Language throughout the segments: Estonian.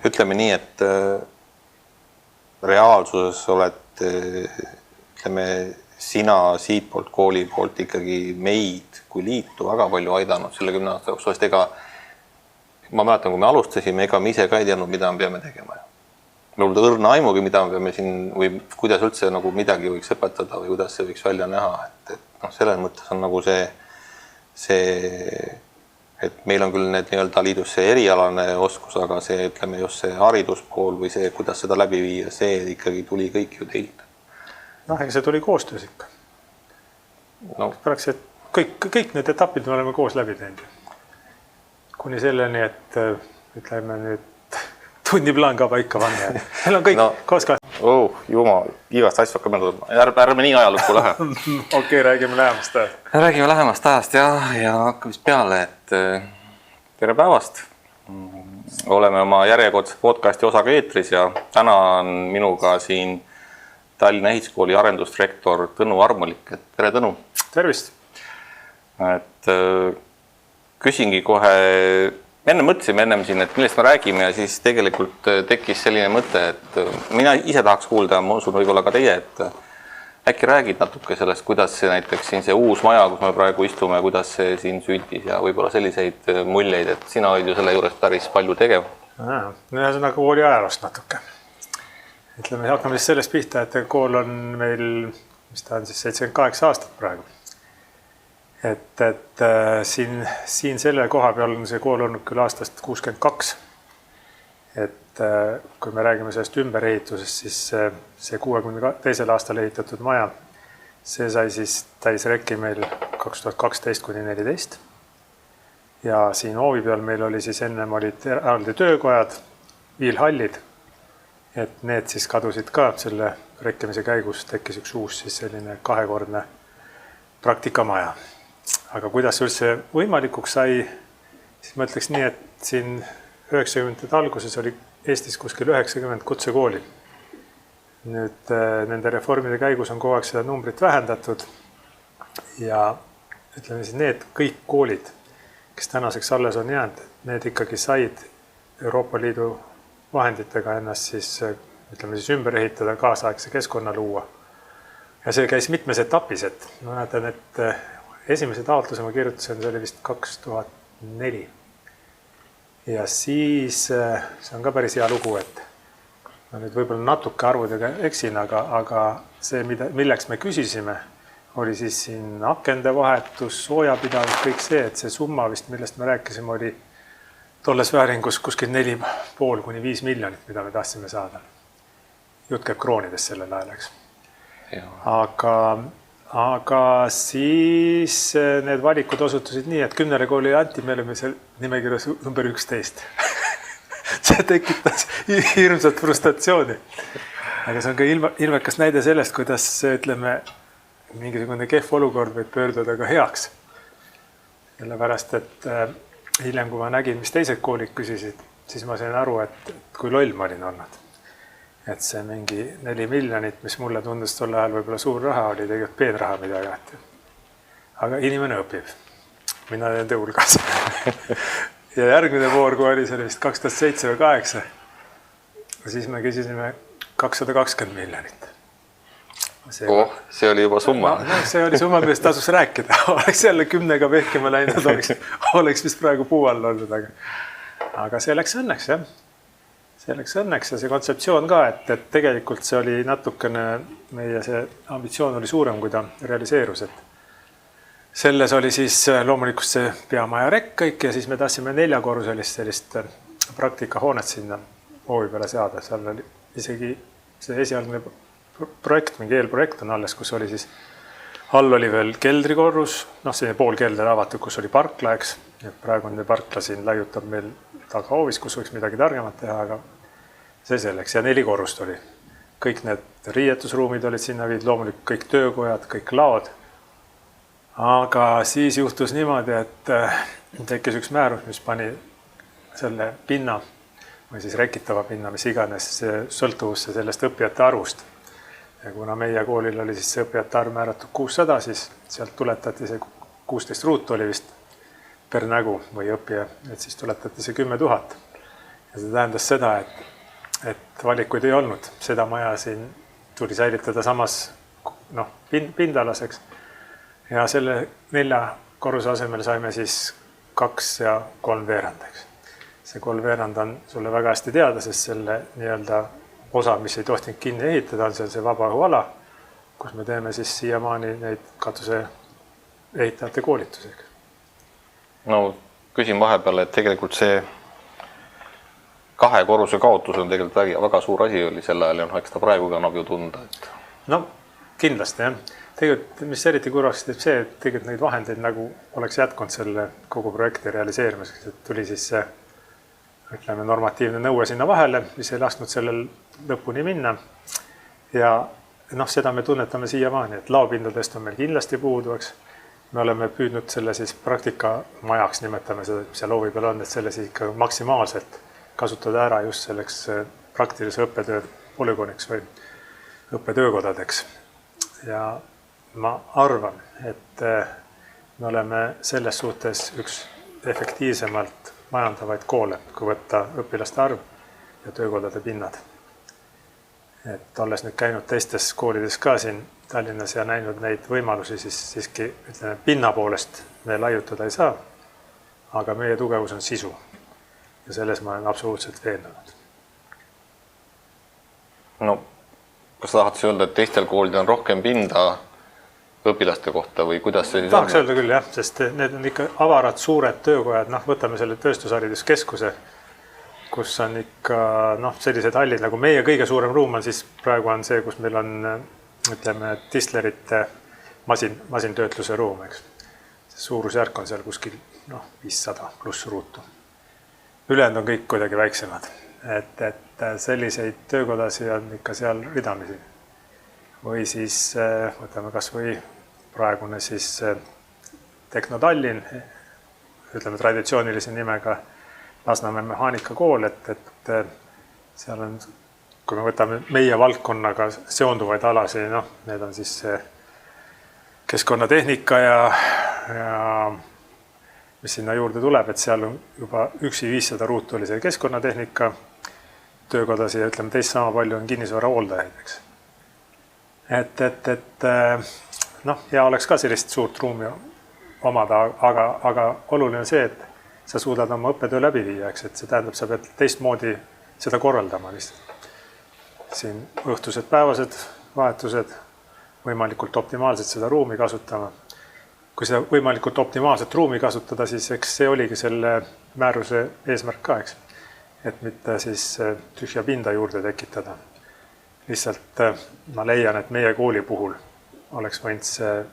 ütleme nii, et reaalsuses oled, ütleme, sina siit poolt kooli poolt ikkagi meid kui liitu väga palju aidanud selle 10 aasta jooksul, sest ega ma mäletan, kui me alustasime, ega me ise ka ei teadnud, mida me peame tegema. Meil oli õrna aimugi, mida me peame siin või kuidas üldse nagu midagi võiks õpetada või kuidas see võiks välja näha. Et selles mõttes on nagu et meil on küll need nii-öelda liidus see erialane oskus, aga see, ütleme just see hariduspool või see, kuidas seda läbi viia, see ikkagi tuli kõik ju teilt. Ega see tuli koostöös ikka. Praktiliselt kõik need etapid me oleme koos läbi teinud. Kuni selleni, et ütleme nüüd tunniplaan ka paika panna. Meil on kõik koos ka. Jumal, igast asju hakkab meelde tulema. Ärme nii ajalukku lähe. Okei, räägime lähemast ajast. Räägime lähemast ajast ja hakkame siis peale, et tere päevast. Oleme oma järjekordse podcasti osaga eetris ja täna on minuga siin Tallinna Ehituskooli arendusdirektor Tõnu Armulik. Tere Tõnu. Tervist. Et küsingi kohe, mõtlesime ennem siin, et millest me räägime ja siis tegelikult tekkis selline mõte, et mina ise tahaks kuulda, ma usun võib-olla ka teie, et äkki räägid natuke sellest, kuidas see näiteks siin see uus maja, kus me praegu istume, kuidas see siin sündis ja võib-olla selliseid muljeid, et sina olid ju selle juures päris palju tegev. Ühesõnaga kooli ajaloost natuke. Ütleme, hakkame siis sellest pihta, et kool on meil, mis ta on siis 78 aastat praegu. Et siin selle koha peal on see kool olnud küll aastast 62. Et kui me räägime sellest ümberehitusest, siis see 62. aastal ehitatud maja, see sai siis täisrekki meil 2012–14. Ja siin hoovi peal meil oli siis ennem olid eraldi töökojad, viilhallid. Et need siis kadusid ka selle rekkimise käigus, tekkis üks uus siis selline kahekordne praktikamaja. Aga kuidas üldse võimalikuks sai, siis ma ütleks nii, et siin 90. alguses oli Eestis kuskil 90 kutsekooli. Nüüd nende reformide käigus on kogu aeg seda numbrit vähendatud ja ütleme siis need kõik koolid, kes tänaseks alles on jäänud, need ikkagi said Euroopa Liidu vahenditega ennast siis, ütleme siis ümber ehitada, kaasaegse keskkonna luua. Ja see käis mitmes etapis, et ma näetan, et esimese taotluse ma kirjutasin, see oli vist 2004. Ja siis, see on ka päris hea lugu, et ma nüüd võib-olla natuke arvudega eksin, aga see, milleks me küsisime, oli siis siin akende vahetus, soojapidavus, kõik see, et see summa vist, millest me rääkisime, oli tolles vääringus kuskil 4,5–5 miljonit, mida me tahtsime saada. Jutt käib kroonidest sellel ajal, eks. Aga siis need valikud osutusid nii, et 10 kooli anti, me olime seal nimekirjas number 11. See tekitas hirmsat frustratsiooni. Aga see on ka ilmekas näide sellest, kuidas ütleme, mingisugune kehv olukord võib pöörduda ka heaks. Sellepärast, et hiljem, kui ma nägin, mis teised koolid küsisid, siis ma sain aru, et kui loll ma olin olnud. Et see mingi 4 miljonit, mis mulle tundus tol ajal võib-olla suur raha, oli tegelikult peenraha, mida jagati. Aga inimene õpib. Mina nende hulgas. Ja järgmine voor, kui oli see vist 2007 või 2008, siis me küsisime 220 miljonit. See oli juba summa. See oli summa, millest tasus rääkida. Oleks jälle 10-ga pehkima läinud, oleks vist praegu puu all olnud. Aga see läks õnneks, jah. See läks õnneks ja see kontseptsioon ka, et tegelikult see oli natukene, meie see ambitsioon oli suurem, kui ta realiseerus. Selles oli siis loomulikult see peamaja rekk kõik ja siis me tahtsime 4-korruselist sellist praktikahoonet sinna hoovi peale seada. Seal oli isegi see esialgne projekt, mingi eelprojekt on alles, kus oli siis all oli veel keldrikorrus, selline pool kelder avatud, kus oli parkla, eks. Ja praegu on parkla siin laiutab meil tagahoovis, kus võiks midagi targemat teha, aga see selleks. Ja 4 korrust oli. Kõik need riietusruumid olid sinna viid, loomulikult kõik töökojad, kõik laod. Aga siis juhtus niimoodi, et tekkis üks määrus, mis pani selle pinna või siis rekitava pinna, mis iganes sõltuvusse sellest õppijate arvust. Ja kuna meie koolil oli siis see õppijate arv määratud 600, siis sealt tuletati see 16 ruutu oli vist per nägu või õppija, et siis tuletati see 10 000. ja see tähendas seda, et valikuid ei olnud. Seda maja siin tuli säilitada samas pindalaseks. Ja selle 4 korruse asemel saime siis 2 ja 3 veerandaks. See 3 veerand on sulle väga hästi teada, sest selle nii-öelda osa, mis ei tohtinud kinni ehitada, on seal see vabaõhuala, kus me teeme siis siiamaani neid katuse ehitajate koolitusega. No küsin vahepeal, et tegelikult see 2 korruse kaotus on tegelikult väga suur asi oli sel ajal ja eks ta praegu kannab ju tunda. No kindlasti jah. Tegelikult, mis eriti kurvaks teeb see, et tegelikult neid vahendeid nagu oleks jätkunud selle kogu projekti realiseerimiseks, et tuli siis see normatiivne nõue sinna vahele, mis ei lasknud sellel lõpuni minna. Ja seda me tunnetame siiamaani, et laopindadest on meil kindlasti puuduks. Me oleme püüdnud selle siis praktikamajaks, nimetame seda, mis seal hoovi peal on, et selle siis ikka maksimaalselt kasutada ära just selleks praktilise õppetöö polügooniks või õppetöökodadeks. Ja ma arvan, et me oleme selles suhtes üks efektiivsemalt majandavaid koole, kui võtta õpilaste arv ja töökodade pinnad. Et olles nüüd käinud teistes koolides ka siin Tallinnas ja näinud neid võimalusi, siis siiski pinna poolest me laiutada ei saa, aga meie tugevus on sisu. Ja selles ma olen absoluutselt veendunud. No, kas tahad öelda, et teistel koolidel on rohkem pinda õpilaste kohta või kuidas see siis tahaks öelda küll jah, sest need on ikka avarad suured töökojad, võtame selle tööstushariduskeskuse, kus on ikka sellised hallid, nagu meie kõige suurem ruum on siis praegu on see, kus meil on distlerite masintöötluse ruum, eks. Suurusjärk on seal kuskil 500 pluss ruutu. Ülejäänud on kõik kuidagi väiksemad, et selliseid töökodasi on ikka seal ridamisi. Või siis võtame kas või praegune siis Tehnotallinn, ütleme traditsioonilise nimega Lasnamäe mehaanikakool, et seal on, kui me võtame meie valdkonnaga seonduvaid alasi, need on siis keskkonnatehnika ja mis sinna juurde tuleb, et seal on juba üksi 500 ruutu oli see keskkonnatehnika töökodasi ja ütleme teist sama palju on kinnisvara hooldajaid, eks. Ja oleks ka sellist suurt ruumi omada, aga oluline on see, et sa suudad oma õppetöö läbi viia, eks, et see tähendab, sa pead teistmoodi seda korraldama lihtsalt. Siin õhtused päevased vahetused, võimalikult optimaalselt seda ruumi kasutama. Kui seda võimalikult optimaalset ruumi kasutada, siis eks see oligi selle määruse eesmärk ka, eks. Et mitte siis tühja pinda juurde tekitada. Lihtsalt ma leian, et meie kooli puhul oleks võinud see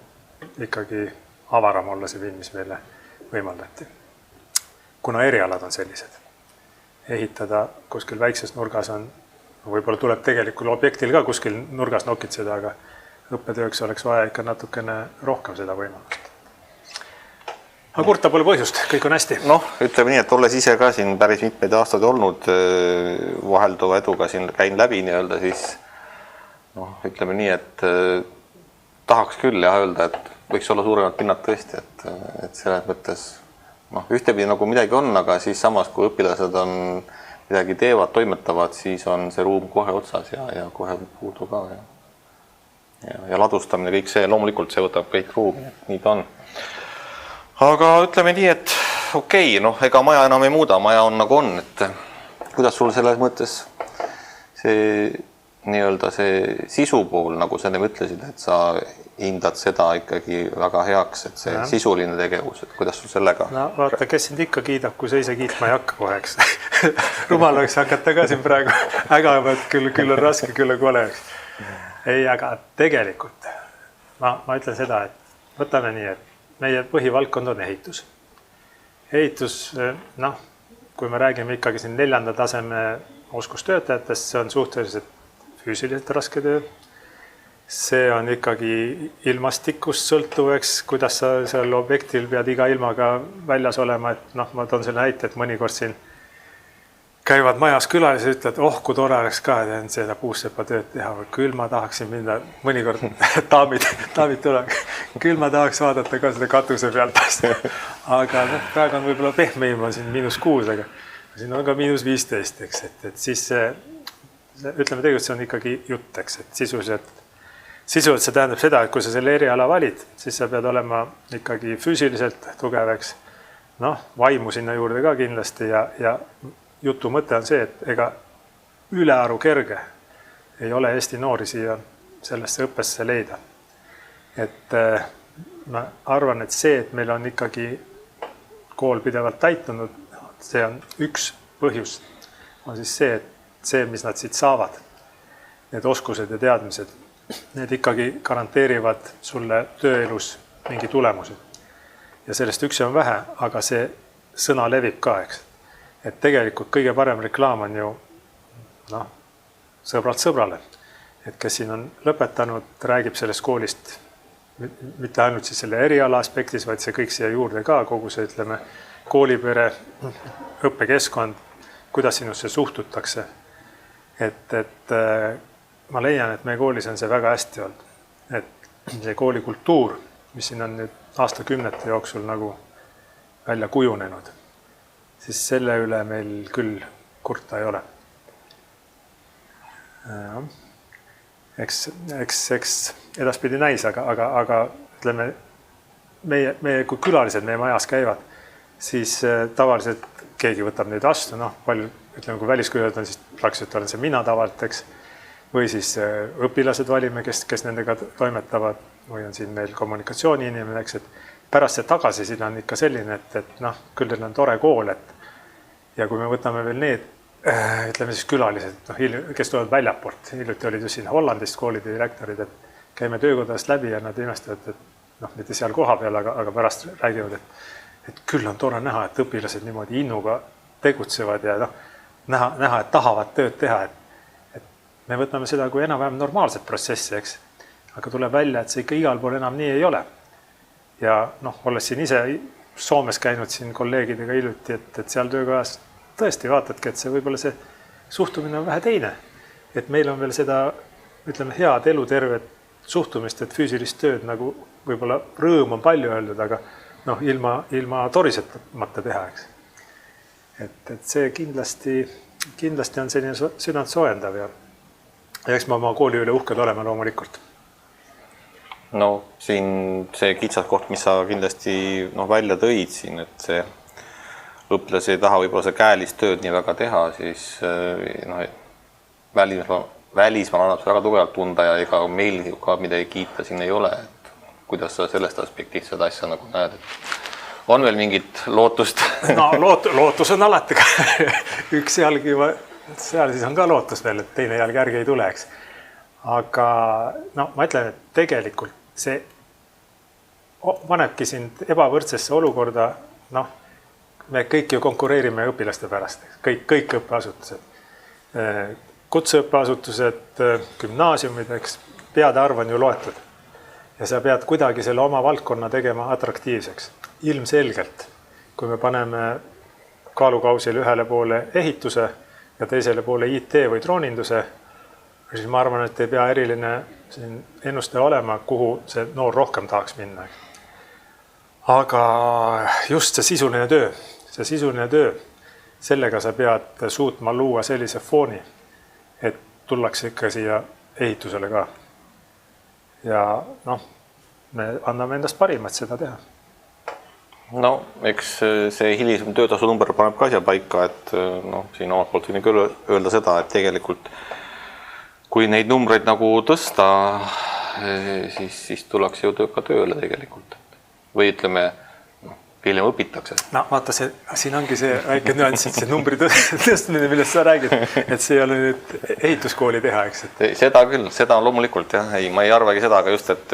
ikkagi avaram olla see pind, mis meile võimaldati. Kuna erialad on sellised. Ehitada kuskil väikses nurgas on, võib-olla tuleb tegelikult objektil ka kuskil nurgas nokitseda, aga õppetööks oleks vaja ikka natukene rohkem seda võimalust. Aga kurta pole põhjust, kõik on hästi. Ütleme nii, et olles ise ka siin päris mitmeid aastaid olnud vahelduva eduga siin käin läbi nii-öelda, siis ütleme nii, et tahaks küll öelda, et võiks olla suuremad pinnad tõesti, et selles mõttes ühtepidi nagu midagi on, aga siis samas, kui õpilased on midagi teevad, toimetavad, siis on see ruum kohe otsas ja kohe puudu ka. Ja ladustamine kõik see, loomulikult see võtab kõik ruumi, nii ta on. Aga ütleme nii, et okei, ega maja enam ei muuda, maja on nagu on, et kuidas sul selles mõttes see nii-öelda see sisu pool, nagu sa enne ütlesid, et sa hindad seda ikkagi väga heaks, et see sisuline tegevus, et kuidas sul sellega? Vaata, kes sind ikka kiidab, kui sa ise kiitma ei hakka koheks. Rumal oleks hakata ka siin praegu ägama, et küll on raske, küll on kole. Ei, aga tegelikult ma ütlen seda, et võtame nii, et meie põhivaldkond on ehitus. Ehitus, kui me räägime ikkagi siin 4. taseme oskustöötajatest, see on suhteliselt füüsiliselt raske töö. See on ikkagi ilmastikust sõltuveks, kuidas sa seal objektil pead iga ilmaga väljas olema, et ma toon selle näite, et mõnikord siin käivad majas külalised, ütled, kui tore oleks ka seda puussepa tööd teha, küll ma tahaksin minna, mõnikord daamid tuleb, küll ma tahaks vaadata ka seda katuse pealt. Aga praegu on võib-olla pehmeim on siin -6, aga siin on ka -15, eks, et siis ütleme tegelikult see on ikkagi jutt, eks, et sisuliselt see tähendab seda, et kui sa selle eriala valid, siis sa pead olema ikkagi füüsiliselt tugev, eks. Noh, vaimu sinna juurde ka kindlasti ja jutu mõte on see, et ega ülearu kerge ei ole Eesti noori siia sellesse õppesse leida. Et ma arvan, et see, et meil on ikkagi kool pidevalt täitunud, see on üks põhjus, on siis see, et see, mis nad siit saavad, need oskused ja teadmised, need ikkagi garanteerivad sulle tööelus mingi tulemusi. Ja sellest üksi on vähe, aga see sõna levib ka, eks. Et tegelikult kõige parem reklaam on ju sõbralt sõbrale. Et kes siin on lõpetanud, räägib sellest koolist mitte ainult siis selle eriala aspektis, vaid see kõik siia juurde ka, kogu see, ütleme, koolipere, õppekeskkond, kuidas sinusse suhtutakse. Et ma leian, et meie koolis on see väga hästi olnud. Et see koolikultuur, mis siin on nüüd aastakümnete jooksul nagu välja kujunenud, siis selle üle meil küll kurta ei ole. Eks edaspidi näis, aga ütleme, meie kui külalised meie majas käivad, siis tavaliselt keegi võtab neid vastu, palju, ütleme, kui väliskülalised on, siis praktiliselt olen see mina tavaliselt, eks, või siis õpilased valime, kes nendega toimetavad, või on siin meil kommunikatsiooni inimene, eks, et pärast see tagasiside on ikka selline, et küll teil on tore kool, ja kui me võtame veel need, ütleme siis külalised, kes tulevad väljapoolt, hiljuti olid ju siin Hollandist koolide direktorid, et käime töökodast läbi ja nad imestavad, et mitte seal koha peal, aga pärast räägivad, et küll on tore näha, et õpilased niimoodi innuga tegutsevad ja näha, et tahavad tööd teha, et me võtame seda kui enam-vähem normaalset protsessi, eks. Aga tuleb välja, et see ikka igal pool enam nii ei ole. Ja olles siin ise Soomes käinud siin kolleegidega hiljuti, et seal töökojas tõesti vaatadki, et see võib-olla see suhtumine on vähe teine. Et meil on veel seda, ütleme, head elutervet suhtumist, et füüsilist tööd nagu võib-olla rõõm on palju öeldud, aga ilma torisetamata teha, eks. Et see kindlasti on selline südant soojendav ja eks ma oma kooli üle uhked olema loomulikult. No siin see kitsaskoht, mis sa kindlasti välja tõid siin, et see õpilasi ei taha võib-olla see käelist tööd nii väga teha, siis välismaal annab see väga tugevalt tunda ja ega meil ka midagi kiita siin ei ole. Et kuidas sa sellest aspektist seda asja nagu näed? On veel mingit lootust? Lootus on alati ka. Üks jalg juba, seal siis on ka lootus veel, et teine jalg järgi ei tule, eks. Aga ma ütlen, et tegelikult see panebki sind ebavõrdsesse olukorda, me kõik ju konkureerime õpilaste pärast, kõik õppeasutused, kutseõppeasutused, gümnaasiumid, eks, peade arv on ju loetud ja sa pead kuidagi selle oma valdkonna tegema atraktiivseks. Ilmselgelt, kui me paneme kaalukausil ühele poole ehituse ja teisele poole IT või drooninduse, siis ma arvan, et ei pea eriline siin ennuste olema, kuhu see noor rohkem tahaks minna. Aga just see sisuline töö, sellega sa pead suutma luua sellise fooni, et tullakse ikka siia ehitusele ka. Ja me anname endast parimat seda teha. Eks see hilisem töötasu number paneb ka asja paika, et siin omalt poolt võin küll öelda seda, et tegelikult kui neid numbreid nagu tõsta, siis tullakse ju ka tööle tegelikult. Või ütleme, hiljem õpitakse. Vaata, siin ongi see väike nüanss, et see numbri tõstmine, millest sa räägid, et see ei ole nüüd ehituskooli teha, eks. Seda küll, seda on loomulikult, jah. Ei, ma ei arvagi seda, aga just, et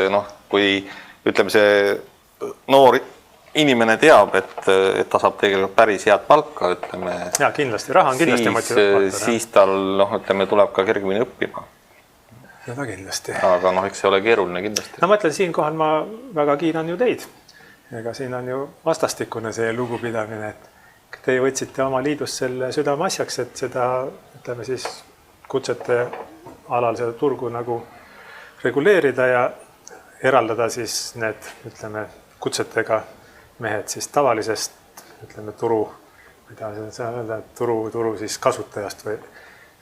kui ütleme, see noor inimene teab, et ta saab tegelikult päris head palka, ütleme. Ja, kindlasti, raha on kindlasti motivaator. Siis tal, ütleme, tuleb ka kergemini õppima. Seda kindlasti. Aga eks see ole keeruline kindlasti. Ma mõtlen, siinkohal ma väga kiidan ju teid. Ega siin on ju vastastikune see lugupidamine, et teie võtsite oma liidus selle südame asjaks, et seda, ütleme siis, kutsete alal seda turgu nagu reguleerida ja eraldada siis need, ütleme, kutsetega mehed siis tavalisest, ütleme, mida see öelda, turu siis kasutajast või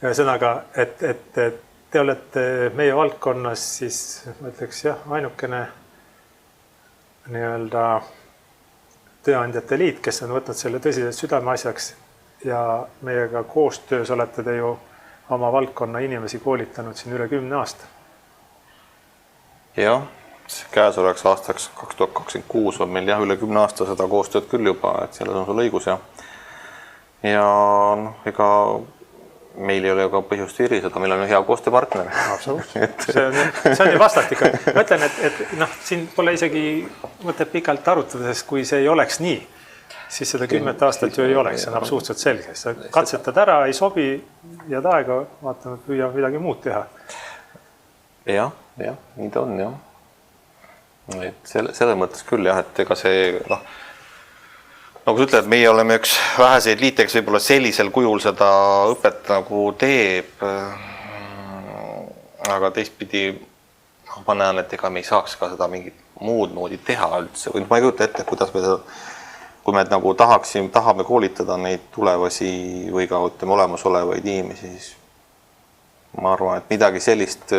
ühesõnaga, et te olete meie valdkonnas siis, ma ütleks jah, ainukene nii-öelda tööandjate liit, kes on võtnud selle tõsiselt südameasjaks ja meiega koostöös olete te ju oma valdkonna inimesi koolitanud siin üle 10 aasta. Jah, käesolevaks aastaks 2026 on meil jah üle 10 aasta seda koostööd küll juba, et selles on sul õigus ja noh, ega meil ei ole ka põhjust iriseda, meil on hea koostööpartner. Absoluutselt. See on ju vastastik. Ma ütlen, et noh, siin pole isegi mõtet pikalt arutada, sest kui see ei oleks nii, siis seda 10 aastat ju ei oleks, see on absoluutselt selge. Sa katsetad ära, ei sobi ja aega vaatame, püüa midagi muud teha. Jah, nii ta on jah. Et selle mõttes küll jah, et ega see nagu sa ütled, meie oleme üks väheseid liite, kes võib-olla sellisel kujul seda õpet nagu teeb, aga teistpidi ma näen, et ega me ei saaks ka seda mingit muud moodi teha üldse. Või ma ei kujuta ette, kuidas me seda, kui me nagu tahame koolitada neid tulevasi või ka olemasolevaid inimesi, siis ma arvan, et midagi sellist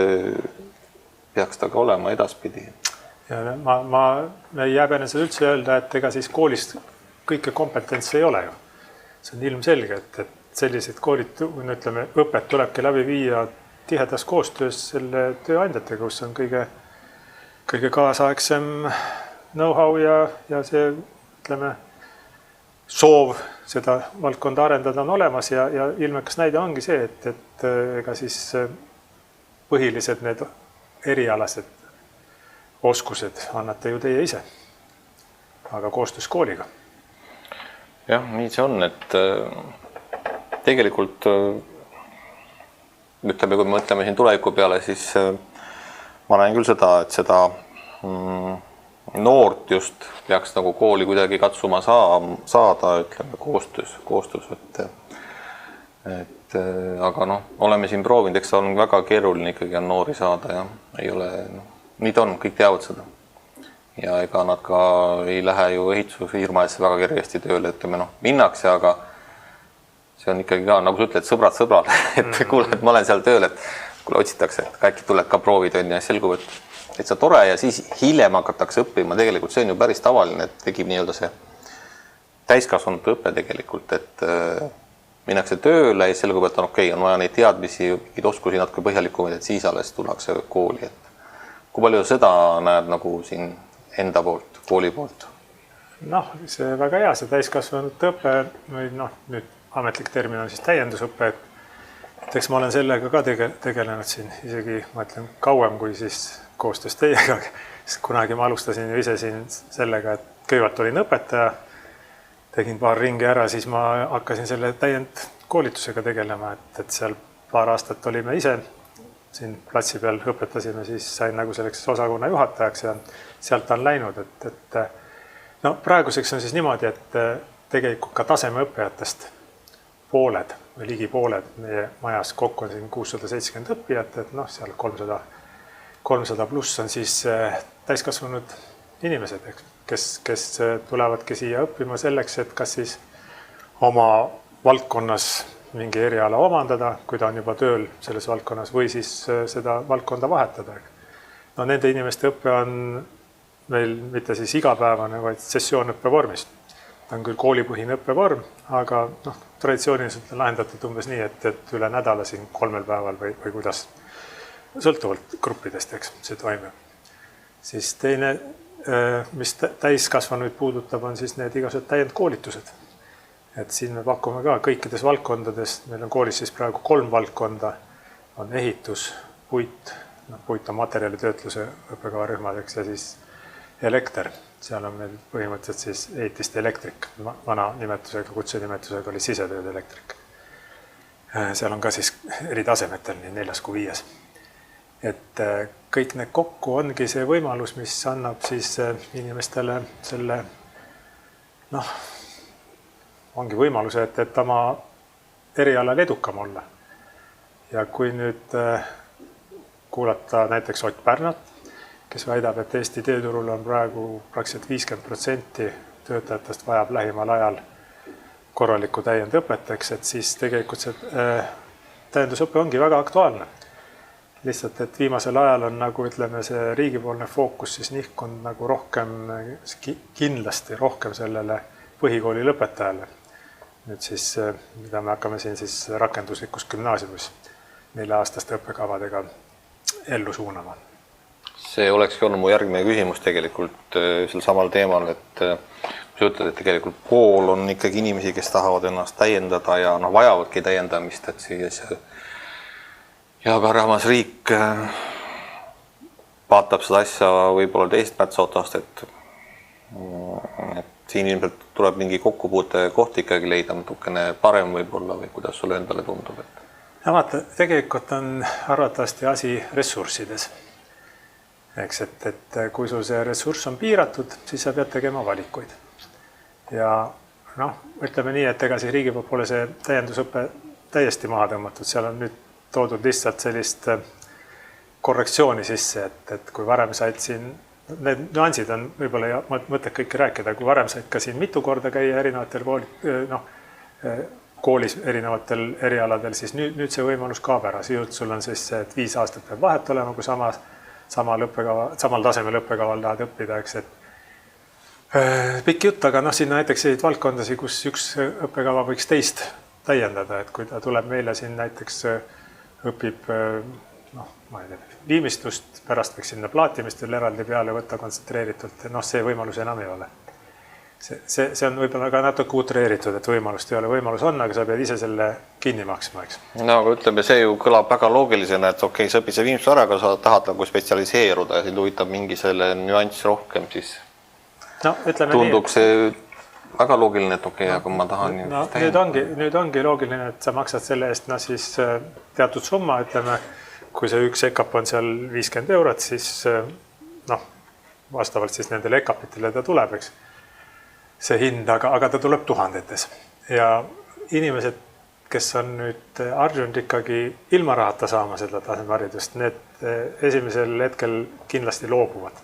peaks ta ka olema edaspidi. Ja ma ei jääbene seda üldse öelda, et ega siis koolist kõike kompetentsi ei ole ju. See on ilmselge, et sellised ütleme, õpet tulebki läbi viia tihedas koostöös selle tööandjatega, kus on kõige kaasaegsem know-how ja see, ütleme, soov seda valdkonda arendada on olemas ja ilmekas näide ongi see, et ega siis põhilised need erialased oskused annate ju teie ise, aga koostöös kooliga. Jah, nii see on, et tegelikult ütleme, kui me mõtleme siin tuleviku peale, siis ma näen küll seda, et seda noort just peaks nagu kooli kuidagi katsuma saada, ütleme, koostöös. Aga oleme siin proovinud, eks on väga keeruline ikkagi on noori saada ja ei ole, nii ta on, kõik teavad seda. Ja ega nad ka ei lähe ju ehitusfirmaesse väga kergesti tööle, ütleme minnakse, aga see on ikkagi ka, nagu sa ütled, sõbrad, et kuule, et ma olen seal tööl, et kuule otsitakse, et äkki tuleb ka proovid ja selgub, et see tore ja siis hiljem hakatakse õppima, tegelikult see on ju päris tavaline, et tegib nii-öelda see täiskasvanute õpe tegelikult, et minnakse tööle ja selgub, et on okei, on vaja neid teadmisi, neid oskusi natuke põhjalikumaid, et siis alles tullakse kooli, et kui palju seda näed nagu siin enda poolt, kooli poolt? See väga hea, see täiskasvanute õpe, nüüd ametlik termin on siis täiendusõpe, et eks ma olen sellega ka tegelenud siin isegi, ma ütlen, kauem kui siis koostöös teiega, sest kunagi ma alustasin ju ise siin sellega, et kõigepealt olin õpetaja, tegin paar ringi ära, siis ma hakkasin selle täiendkoolitusega tegelema, et seal paar aastat olime ise siin platsi peal õpetasime, siis sain nagu selleks osakonna juhatajaks ja sealt on läinud, et praeguseks on siis niimoodi, et tegelikult ka tasemeõppijatest pooled või ligi pooled meie majas kokku on siin 670 õppijat, et seal 300 pluss on siis täiskasvanud inimesed, kes tulevadki siia õppima selleks, et kas siis oma valdkonnas mingi eriala omandada, kui ta on juba tööl selles valdkonnas või siis seda valdkonda vahetada. Nende inimeste õppe on meil mitte siis igapäevane, vaid sessioonõppe vormis. Ta on küll koolipõhine õppevorm, aga traditsiooniliselt on lahendatud umbes nii, et üle nädala siin 3 päeval või kuidas sõltuvalt gruppidest, eks see toimub. Siis teine, mis täiskasvanuid puudutab, on siis need igasugused täiendkoolitused. Et siin me pakume ka kõikides valdkondades, meil on koolis siis praegu 3 valdkonda, on ehitus, puit on materjalitöötluse õppekavarühmadeks ja siis elekter. Seal on meil põhimõtteliselt siis ehitiste elektrik, vana nimetusega, kutsenimetusega oli sisetööd elektrik. Seal on ka siis eri tasemetel, nii 4. kui 5. Et kõik need kokku ongi see võimalus, mis annab siis inimestele selle, ongi võimaluse, et oma erialal edukam olla. Ja kui nüüd kuulata näiteks Ott Pärnat, kes väidab, et Eesti tööturul on praegu praktiliselt 50% töötajatest vajab lähimal ajal korralikku täiendõpet, eks, et siis tegelikult see täiendusõpe ongi väga aktuaalne. Lihtsalt, et viimasel ajal on nagu ütleme, see riigipoolne fookus siis nihkunud nagu rohkem, kindlasti rohkem sellele põhikooli lõpetajale. Nüüd siis, mida me hakkame siin siis rakenduslikus gümnaasiumis 4-aastaste õppekavadega ellu suunama. See olekski olnud mu järgmine küsimus tegelikult sel samal teemal, et sa ütled, et tegelikult kool on ikkagi inimesi, kes tahavad ennast täiendada ja vajavadki täiendamist, et siis ja ka rahvas riik vaatab seda asja võib-olla teist mätsa otast, et siin ilmselt tuleb mingi kokkupuute koht ikkagi leida natukene parem võib-olla või kuidas sulle endale tundub? Ja vaata, tegelikult on arvatavasti asi ressurssides. Eks, et kui sul see ressurss on piiratud, siis sa pead tegema valikuid. Ja ütleme nii, et ega siis riigi poole see täiendusõpe täiesti maha tõmmatud, seal on nüüd toodud lihtsalt sellist korrektsiooni sisse, et kui varem said siin, need nüansid on võib-olla ja mõtled kõike rääkida, kui varem said ka siin mitu korda käia erinevatel koolis erinevatel erialadel, siis nüüd see võimalus kaob ära. Sisuliselt sul on siis see, et 5 aastat peab vahet olema, kui samal tasemel õppekaval tahad õppida, eks, et pikk jutt, aga sinna näiteks selliseid valdkondasi, kus üks õppekava võiks teist täiendada, et kui ta tuleb meile siin näiteks õpib ma ei tea, viimistlust, pärast võiks sinna plaatimist veel eraldi peale võtta kontsentreeritult, see võimalus enam ei ole. See on võib-olla ka natuke utreeritud, et võimalust ei ole, võimalus on, aga sa pead ise selle kinni maksma, eks. No aga ütleme, see ju kõlab väga loogilisena, et okei, sa õpid see viimstus ära, aga sa tahad nagu spetsialiseeruda ja sind huvitab mingi selle nüanss rohkem, siis tunduks see väga loogiline, et okei, aga ma tahan... Nüüd ongi loogiline, et sa maksad selle eest siis teatud summa, ütleme, kui see üks EKAP on seal 50 €, siis vastavalt siis nendele EKAP-itele ta tuleb, eks, see hind, aga ta tuleb tuhandetes. Ja inimesed, kes on nüüd harjunud ikkagi ilma rahata saama seda tasemeharidust, need esimesel hetkel kindlasti loobuvad.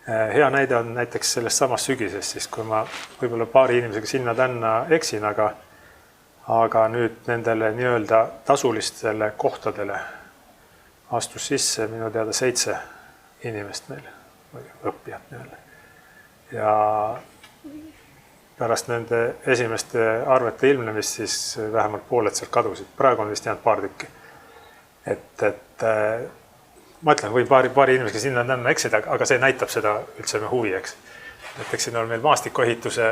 Hea näide on näiteks sellest samast sügisest, siis kui ma võib-olla paari inimesega sinna-tänna eksin, aga nüüd nendele nii-öelda tasulistele kohtadele astus sisse minu teada 7 inimest meil, või õppijat nii-öelda. Ja pärast nende esimeste arvete ilmnemist siis vähemalt pooled sealt kadusid. Praegu on vist jäänud paar tükki. Et ma ütlen, või paari inimesega sinna tänna eksida, aga see näitab seda üldse me huvi, eks. Näiteks siin on meil maastikuehituse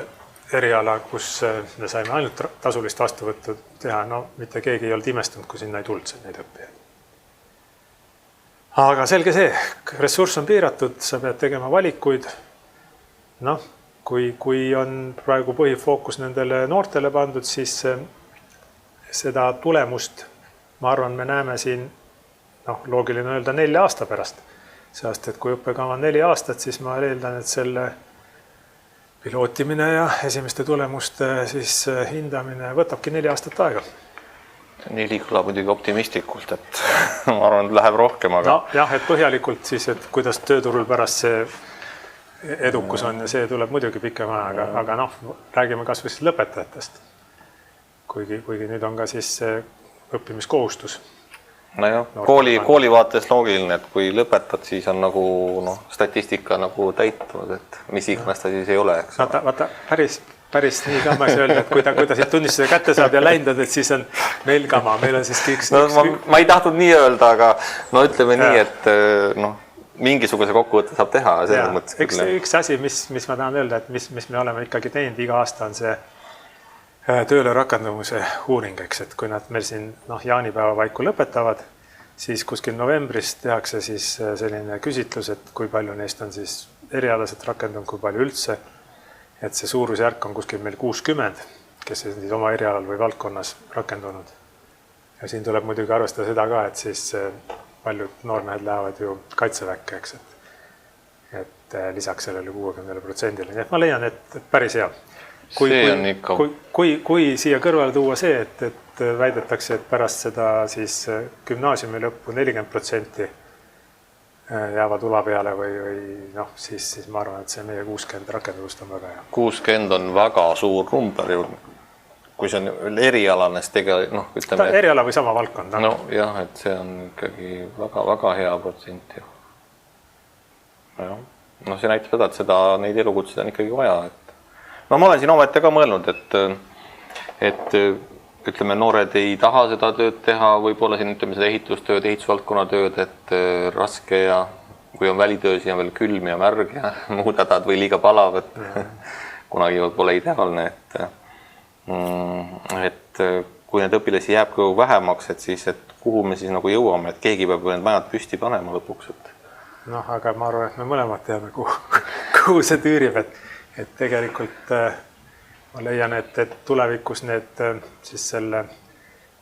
eriala, kus me saime ainult tasulist vastuvõttu teha. Mitte keegi ei olnud imestunud, kui sinna ei tulnud neid õppijaid. Aga selge see, ressurss on piiratud, sa pead tegema valikuid. Kui on praegu põhifookus nendele noortele pandud, siis seda tulemust, ma arvan, me näeme siin loogiline öelda 4 aasta pärast. Sest, et kui õppekava on 4 aastat, siis ma eeldan, et selle pilootimine ja esimeste tulemuste siis hindamine võtabki 4 aastat aega. 4 kõlab muidugi optimistlikult, et ma arvan, et läheb rohkem, aga... Jah, et põhjalikult siis, et kuidas tööturul pärast see edukus on ja see tuleb muidugi pikem aja, aga räägime kas või siis lõpetajatest. Kuigi nüüd on ka siis õppimiskohustus. Kooli vaates loogiline, et kui lõpetad, siis on nagu statistika nagu täitunud, et mis iganes ta siis ei ole. Vaata, päris nii ka ma ei saa öelda, et kui ta siit tunnistuse kätte saab ja läindad, et siis on meil kama, meil on siis üks... Ma ei tahtnud nii öelda, aga ütleme nii, et mingisuguse kokkuvõtte saab teha. Üks asi, mis ma tahan öelda, et mis me oleme ikkagi teinud iga aasta, on see tööle rakendamise uuring, eks, et kui nad meil siin jaanipäeva paiku lõpetavad, siis kuskil novembris tehakse siis selline küsitlus, et kui palju neist on siis erialaselt rakendunud, kui palju üldse, et see suurusjärk on kuskil meil 60, kes on siis oma erialal või valdkonnas rakendunud. Ja siin tuleb muidugi arvestada seda ka, et siis paljud noormehed lähevad ju kaitseväkke, eks, et lisaks sellele 60%. Nii et ma leian, et päris hea. Kui siia kõrvale tuua see, et väidetakse, et pärast seda siis gümnaasiumi lõppu 40% jäävad ula peale või siis ma arvan, et see meie 60 rakendust on väga hea. 60 on väga suur number ju. kui see on veel erialane, siis tegelikult ütleme... Eriala või sama valdkond. No jah, et see on ikkagi väga hea protsent. See näitab seda, et neid elukutseid on ikkagi vaja. Ma olen siin ometi ka mõelnud, et ütleme, noored ei taha seda tööd teha, võib-olla siin ütleme seda ehitustööd, ehitusvaldkonna tööd, et raske ja kui on välitöö, siis on veel külm ja märg ja muud hädad või liiga palav, et kunagi pole ideaalne, et kui need õpilasi jääb vähemaks, et kuhu me siis nagu jõuame, et keegi peab need majad püsti panema lõpuks. Aga ma arvan, et me mõlemad teame, kuhu see tüürib, et tegelikult ma leian, et tulevikus need siis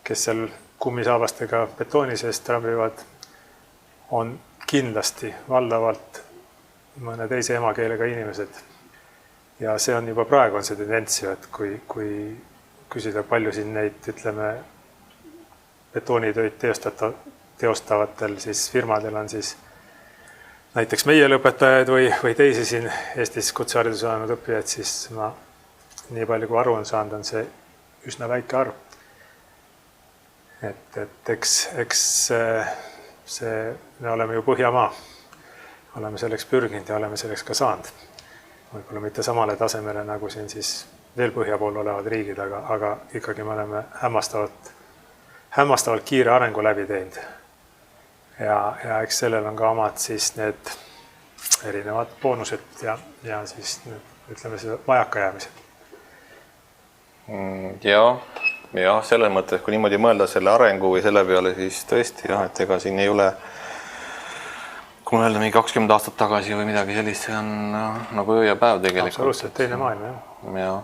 kes seal kummisaabastega betooni sees trambivad, on kindlasti valdavalt mõne teise emakeelega inimesed. Ja see on juba praegu on see tendents, et kui küsida palju siin neid, ütleme, betoonitöid teostavatel siis firmadel on siis näiteks meie lõpetajaid või teisi siin Eestis kutsehariduse saanud õppijaid, siis ma nii palju kui aru on saanud, on see üsna väike arv. Et eks me oleme ju Põhjamaa, oleme selleks pürginud ja oleme selleks ka saanud. Võib-olla mitte samale tasemele nagu siin siis veel põhja pool olevad riigid, aga ikkagi me oleme hämmastavalt kiire arengu läbi teinud. Ja eks sellel on ka omad siis need erinevad boonused ja siis ütleme seda vajakajäämised. Ja selles mõttes, kui niimoodi mõelda selle arengu või selle peale, siis tõesti et ega siin ei ole, kui mõelda mingi 20 aastat tagasi või midagi sellist, see on nagu öö ja päev tegelikult. Absoluutselt teine maailm, jah.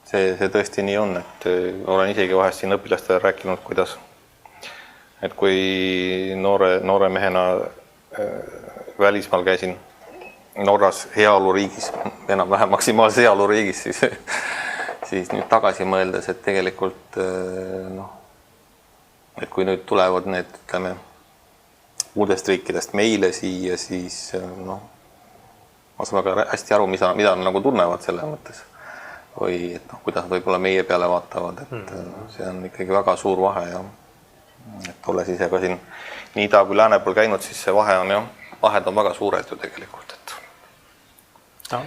See tõesti nii on, et olen isegi vahest siin õpilastele rääkinud, kuidas, et kui noore mehena välismaal käisin Norras heaoluriigis, enam-vähem maksimaalse heaoluriigis, siis nüüd tagasi mõeldes, et tegelikult et kui nüüd tulevad need, ütleme, muudest riikidest meile siia, siis ma saan väga hästi aru, mida nad nagu tunnevad selle mõttes või et kuidas võib-olla meie peale vaatavad, et see on ikkagi väga suur vahe ja et olles ise ka siin nii ida kui lääne pool käinud, siis see vahed on väga suured ju tegelikult.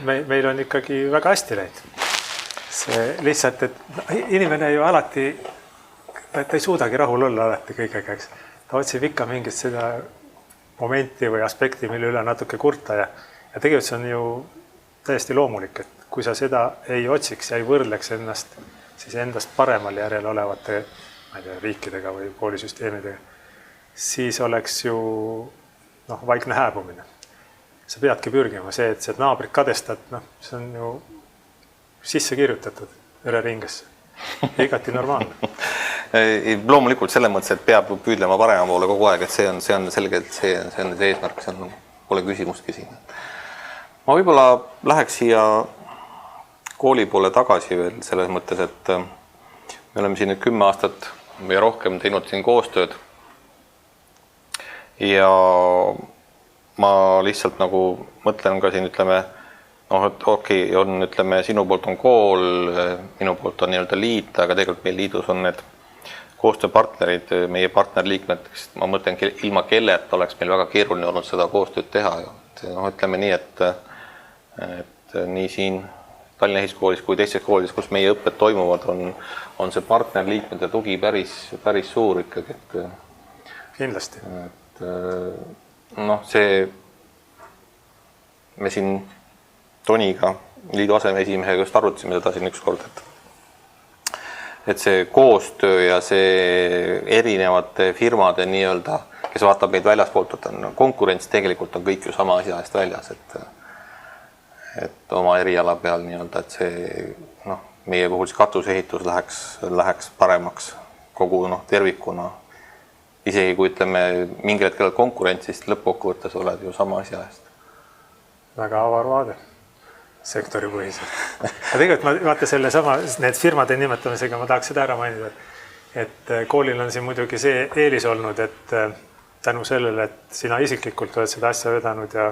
Meil on ikkagi väga hästi läinud. See lihtsalt, et inimene ju alati, ta ei suudagi rahul olla alati kõigega, eks. Ta otsib ikka mingit seda momenti või aspekti, mille üle natuke kurta ja tegelikult see on ju täiesti loomulik, et kui sa seda ei otsiks ja ei võrdleks ennast siis endast paremal järel olevate riikidega või koolisüsteemidega, siis oleks ju vaikne hääbumine. Sa peadki pürgima see, et see naabrit kadestad, see on ju sisse kirjutatud vereringesse. Igati normaalne. Loomulikult selles mõttes, et peab püüdlema parema poole kogu aeg, et see on selgelt see eesmärk, see pole küsimustki siin. Ma võib-olla läheks siia kooli poole tagasi veel selles mõttes, et me oleme siin nüüd 10 aastat või rohkem teinud siin koostööd ja ma lihtsalt nagu mõtlen ka siin, ütleme, et okei, ütleme, sinu poolt on kool, minu poolt on nii-öelda liit, aga tegelikult meil liidus on need koostööpartnerid, meie partnerliikmed, ma mõtlen, ilma kelleta oleks meil väga keeruline olnud seda koostööd teha. Ütleme nii, et nii siin Tallinna Ehituskoolis kui teistes koolides, kus meie õpped toimuvad, on see partnerliikmete tugi päris suur ikkagi. Kindlasti. Me siin Toniga, liidu asemeesimehega just arutasime seda siin ükskord, et see koostöö ja see erinevate firmade nii-öelda, kes vaatab meid väljaspoolt, konkurents tegelikult on kõik ju sama asja eest väljas, et oma eriala peal nii-öelda, et see meie puhul see katusehitus läheks paremaks kogu tervikuna. Isegi kui ütleme mingil hetkel konkurentsist lõppkokkuvõttes oled ju sama asja eest. Väga avar vaade sektoripõhiselt. Ja tegelikult ma vaata selle sama, need firmade nimetamisega ma tahaks seda ära mainida, et koolil on siin muidugi see eelis olnud, et tänu sellele, et sina isiklikult oled seda asja vedanud ja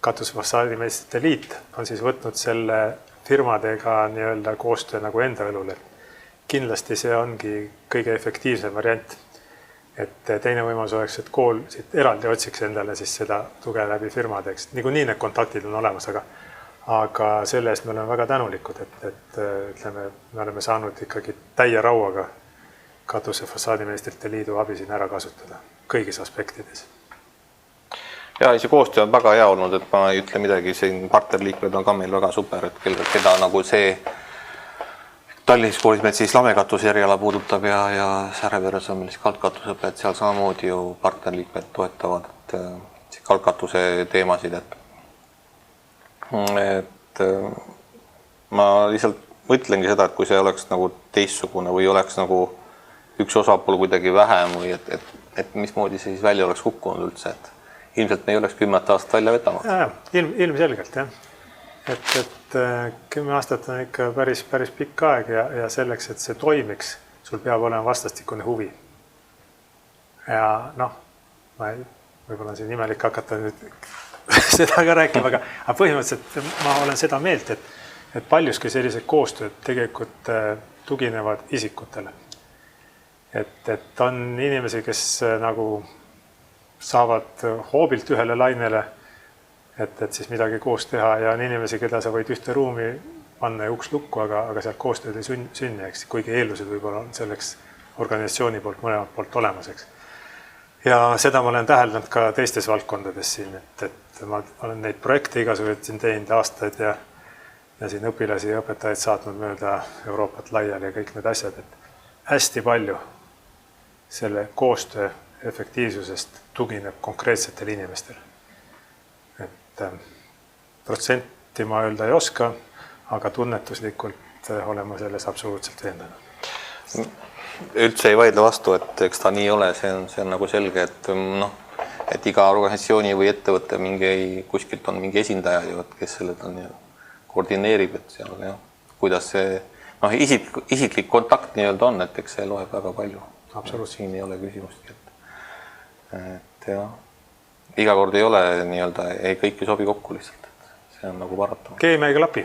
katusfassaadimeistrite liit on siis võtnud selle firmadega nii-öelda koostöö nagu enda õlul, et kindlasti see ongi kõige efektiivsem variant. Et teine võimalus oleks, et kool siit eraldi otsiks endale siis seda tuge läbi firmade, eks. Niikuinii need kontaktid on olemas, aga selle eest me oleme väga tänulikud, et ütleme, me oleme saanud ikkagi täie rauaga Katuse Fassaadimeistrite Liidu abi siin ära kasutada kõigis aspektides. Ja see koostöö on väga hea olnud, et ma ei ütle midagi, siin partnerliikmed on ka meil väga super, et keda nagu see Tallinnas koolis meil siis lamekatuse eriala puudutab ja Säreveres on meil siis kalkkatusõpe, et seal samamoodi ju partnerliikmed toetavad kalkkatuse teemasid, et ma lihtsalt mõtlengi seda, et kui see oleks nagu teistsugune või oleks nagu üks osapool kuidagi vähem või et mismoodi see siis välja oleks kukkunud üldse, et ilmselt me ei oleks 10 aastat välja vetama. Ilmselgelt, jah. Et 10 aastat on ikka päris pikk aeg ja selleks, et see toimiks, sul peab olema vastastikune huvi. Ja noh, võib-olla on siin imelik hakata nüüd seda ka rääkima, aga põhimõtteliselt ma olen seda meelt, et paljuski sellised koostööd tegelikult tuginevad isikutele. Et on inimesi, kes nagu saavad hoobilt ühele lainele, et siis midagi koos teha ja on inimesi, keda sa võid ühte ruumi panna ja uks lukku, aga sealt koostööd ei sünni, eks, kuigi eeldused võib-olla on selleks organisatsiooni poolt mõlemalt poolt olemas, eks. Ja seda ma olen täheldanud ka teistes valdkondades siin, et ma olen neid projekte igasuguseid siin teinud aastaid ja siin õpilasi ja õpetajaid saatnud mööda Euroopat laiali ja kõik need asjad, et hästi palju selle koostöö efektiivsusest tugineb konkreetsetel inimestel. Protsenti ma öelda ei oska, aga tunnetuslikult olen ma selles absoluutselt veendunud. Üldse ei vaidle vastu, et eks ta nii ole, see on nagu selge, et iga organisatsiooni või ettevõtte kuskilt on mingi esindaja ju, kes selle koordineerib, et seal kuidas see isiklik kontakt nii-öelda on, et eks see loeb väga palju. Absoluutselt. Siin ei ole küsimustki, et jah. Iga kord ei ole nii-öelda, ei kõik ei sobi kokku lihtsalt, et see on nagu varatama. Keemia ei klapi.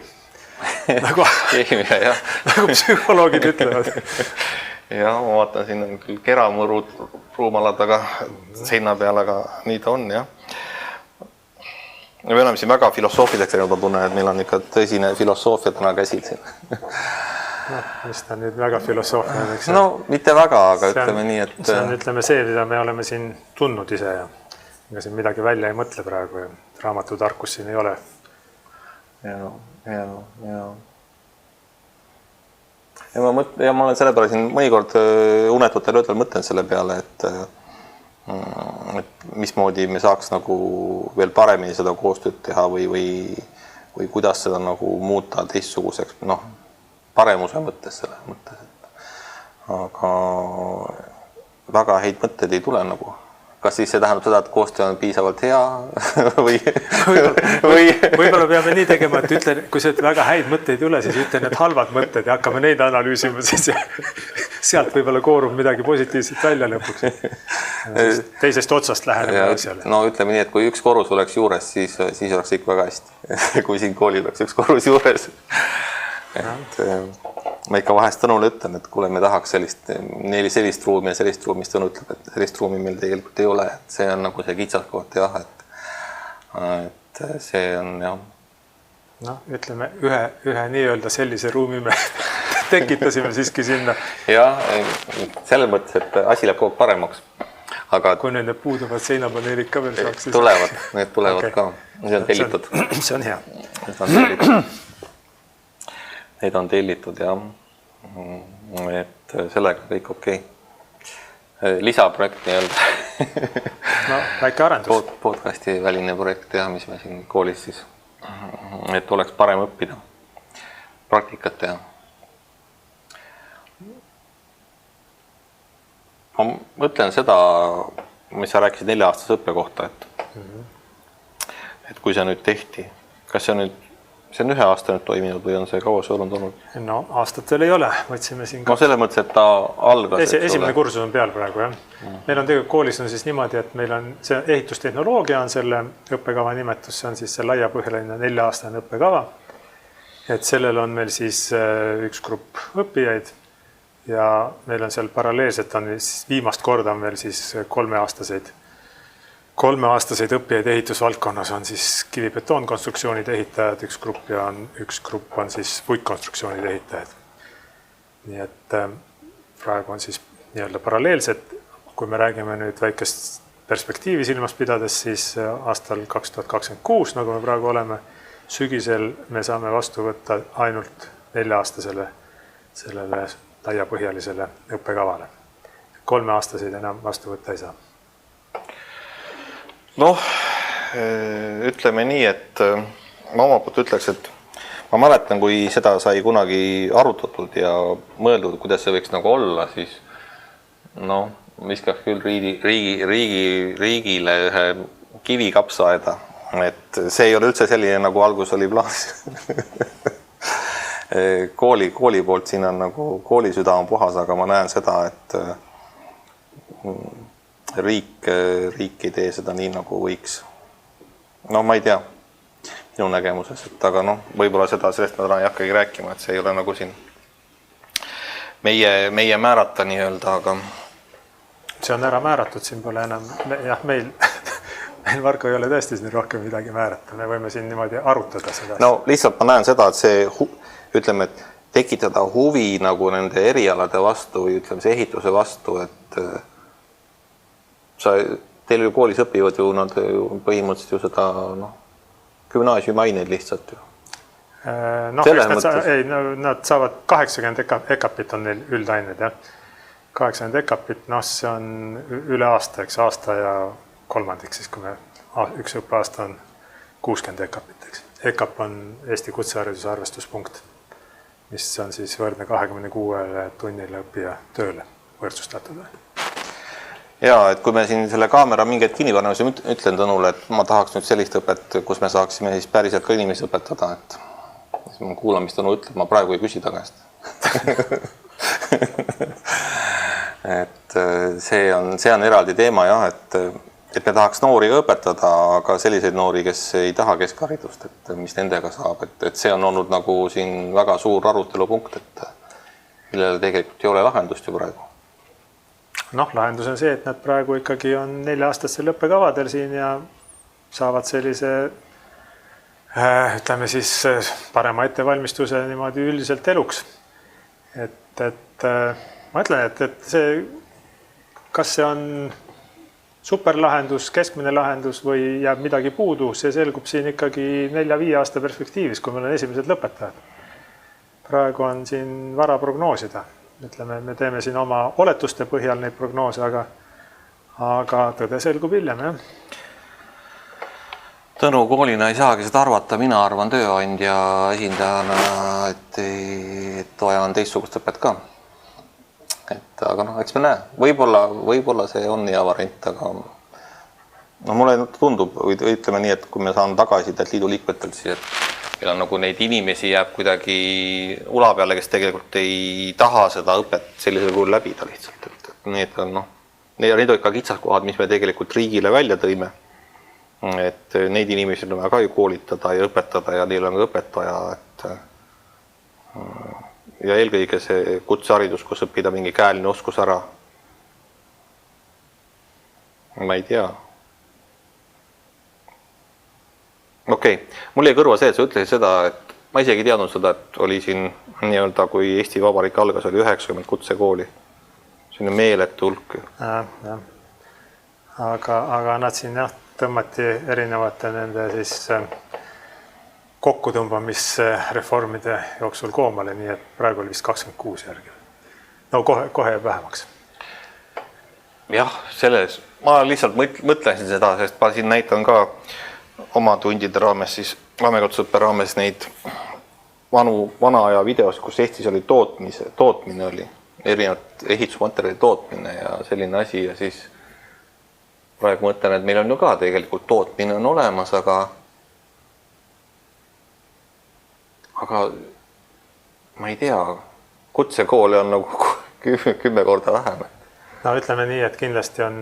Keemia, jah. Nagu psühholoogid ütlevad. Ja ma vaatan, siin on küll keramõrud ruumalad, aga seina peal, aga nii ta on, jah. Me oleme siin väga filosoofiliseks, ma tunnen, et meil on ikka tõsine filosoofia täna käsil siin. Mis ta nüüd väga filosoofiline, eks? No, mitte väga, aga ütleme nii, et... See on, ütleme, see, mida me oleme siin tundnud ise ja siin midagi välja ei mõtle praegu ja raamatutarkus siin ei ole. Ja ma olen selle peale siin mõnikord unetutel öödel mõtlen selle peale, et mismoodi me saaks nagu veel paremini seda koostööd teha või kuidas seda nagu muuta teistsuguseks, paremuse mõttes selles mõttes. Aga väga häid mõtteid ei tule nagu. Kas siis see tähendab seda, et koostöö on piisavalt hea või? Võib-olla peame nii tegema, et ütlen, kui see väga häid mõtteid ei tule, siis ütlen need halvad mõtted ja hakkame neid analüüsima siis ja sealt võib-olla koorub midagi positiivset välja lõpuks. Teisest otsast lähenema asjale. No ütleme nii, et kui üks korrus oleks juures, siis oleks ikka väga hästi. Kui siin koolil oleks üks korrus juures. Ma ikka vahest Tõnule ütlen, et kuule, me tahaks sellist ruumi ja sellist ruumi, mis Tõnu ütleb, et sellist ruumi meil tegelikult ei ole. Et see on nagu see kitsaskoht, jah, et see on, jah. Ütleme, ühe nii-öelda sellise ruumi me tekitasime siiski sinna. Jah, selles mõttes, et asi läheb kogu paremaks. Aga kui need puuduvad seinapaneelid ka veel saaks, siis... Need tulevad ka. See on tellitud. See on hea. Need on tellitud, jah. Et sellega kõik okei. Lisaprojekt nii-öelda. Väike arendus. Podcasti väline projekt teha, mis me siin koolis siis, et oleks parem õppida. Praktikat teha. Ma mõtlen seda, mis sa rääkisid 4-aastase õppe kohta, et kui see nüüd tehti, kas see on 1 aasta nüüd toiminud või on see kaua see olnud? No aastat veel ei ole, võtsime siin... No selle mõttes, et ta algas... Esimene kursus on peal praegu, jah. Meil on tegelikult koolis on siis niimoodi, et meil on see ehitustehnoloogia on selle õppekava nimetus, see on siis see laiapõhjaline 4-aastane õppekava. et sellel on meil siis üks grupp õppijaid ja meil on seal paralleelselt on siis viimast korda on veel siis kolmeaastaseid õppijaid ehitusvaldkonnas on siis kivibetoonkonstruktsioonide ehitajad üks grupp ja üks grupp on siis puitkonstruktsioonide ehitajad. Nii et praegu on siis nii-öelda paralleelselt, kui me räägime nüüd väikest perspektiivi silmas pidades, siis aastal 2026, nagu me praegu oleme, sügisel me saame vastu võtta ainult 4-aastasele sellele laiapõhjalisele õppekavale. 3-aastaseid enam vastu võtta ei saa. Noh, ütleme nii, et ma oma poolt ütleks, et ma mäletan, kui seda sai kunagi arutatud ja mõeldud, kuidas see võiks nagu olla, siis noh, viskaks küll riigile ühe kivi kapsaaeda, et see ei ole üldse selline, nagu algus oli plaanis. kooli poolt siin on nagu koolisüda on puhas, aga ma näen seda, et riik ei tee seda nii, nagu võiks. No ma ei tea, minu nägemuses, et aga noh, võib-olla sellest ma täna ei hakkagi rääkima, et see ei ole nagu siin meie määrata nii-öelda, aga see on ära määratud, siin pole enam, jah, meil Marko ei ole tõesti siin rohkem midagi määrata, me võime siin niimoodi arutada seda. No lihtsalt ma näen seda, et see, ütleme, et tekitada huvi nagu nende erialade vastu või ütleme, see ehituse vastu, et teil ju koolis õpivad ju nad põhimõtteliselt ju seda, noh, gümnaasiumi aineid lihtsalt ju. Nad saavad 80 EKAP-it on neil üldained, jah. 80 EKAP-it, noh, see on üle aasta, eks aasta ja kolmandik, siis kui üks õppeaasta on 60 EKAP-it, eks. EKAP on Eesti kutsehariduse arvestuspunkt, mis on siis võrdne 26 tunnile õppija tööle võrdsustatud. Ja, et kui me siin selle kaamera mingeid kinni paneme, siis ütlen Tõnule, et ma tahaks nüüd sellist õpet, kus me saaksime siis päriselt ka inimesi õpetada, et siis ma kuulan, mis Tõnu ütleb, ma praegu ei küsi ta käest. Et see on eraldi teema jah, et me tahaks noori õpetada, aga selliseid noori, kes ei taha keskharidust, et mis nendega saab, et see on olnud nagu siin väga suur arutelupunkt, et millele tegelikult ei ole lahendust ju praegu. Noh, lahendus on see, et nad praegu ikkagi on 4-aastastel õppekavadel siin ja saavad sellise, ütleme siis, parema ettevalmistuse niimoodi üldiselt eluks. Et ma ütlen, et see, kas see on superlahendus, keskmine lahendus või jääb midagi puudu, see selgub siin ikkagi 4-5 aasta perspektiivis, kui meil on esimesed lõpetajad. Praegu on siin vara prognoosida. Ütleme, me teeme siin oma oletuste põhjal neid prognoose, aga tõde selgub hiljem, jah. Tõnu koolina ei saagi seda arvata, mina arvan tööandja esindajana, et vaja on teistsugust õpet ka. Aga noh, eks me näe, võib-olla see on hea variant, aga no mulle tundub, ütleme nii, et kui me saan tagasisidet liidu liikmetelt, siis et meil on nagu neid inimesi jääb kuidagi ula peale, kes tegelikult ei taha seda õpet sellisel kujul läbida lihtsalt. Need on noh, need on ikka kitsaskohad, mis me tegelikult riigile välja tõime. Et neid inimesi on vaja ka ju koolitada ja õpetada ja neil on ka õpetaja, et ja eelkõige see kutseharidus, kus õppida mingi käeline oskus ära. Ma ei tea. Okei, mul jäi kõrva see, et sa ütlesid seda, et ma isegi teadnud seda, et oli siin nii-öelda, kui Eesti Vabariik algas, oli 90 kutsekooli. See on meeletu hulk. Aga nad siin jah, tõmmati erinevate nende siis kokkutõmbamisreformide jooksul koomale, nii et praegu oli vist 26 järgi. No kohe jääb vähemaks. Jah, selles. Ma lihtsalt mõtlesin seda, sest ma siin näitan ka oma tundide raames, siis amekotsõppe raames neid vana aja videos, kus Eestis oli tootmine oli, erinevad ehitusmaterjali tootmine ja selline asi ja siis praegu mõtlen, et meil on ju ka tegelikult tootmine on olemas, aga ma ei tea, kutsekoole on nagu 10 korda vähem. No ütleme nii, et kindlasti on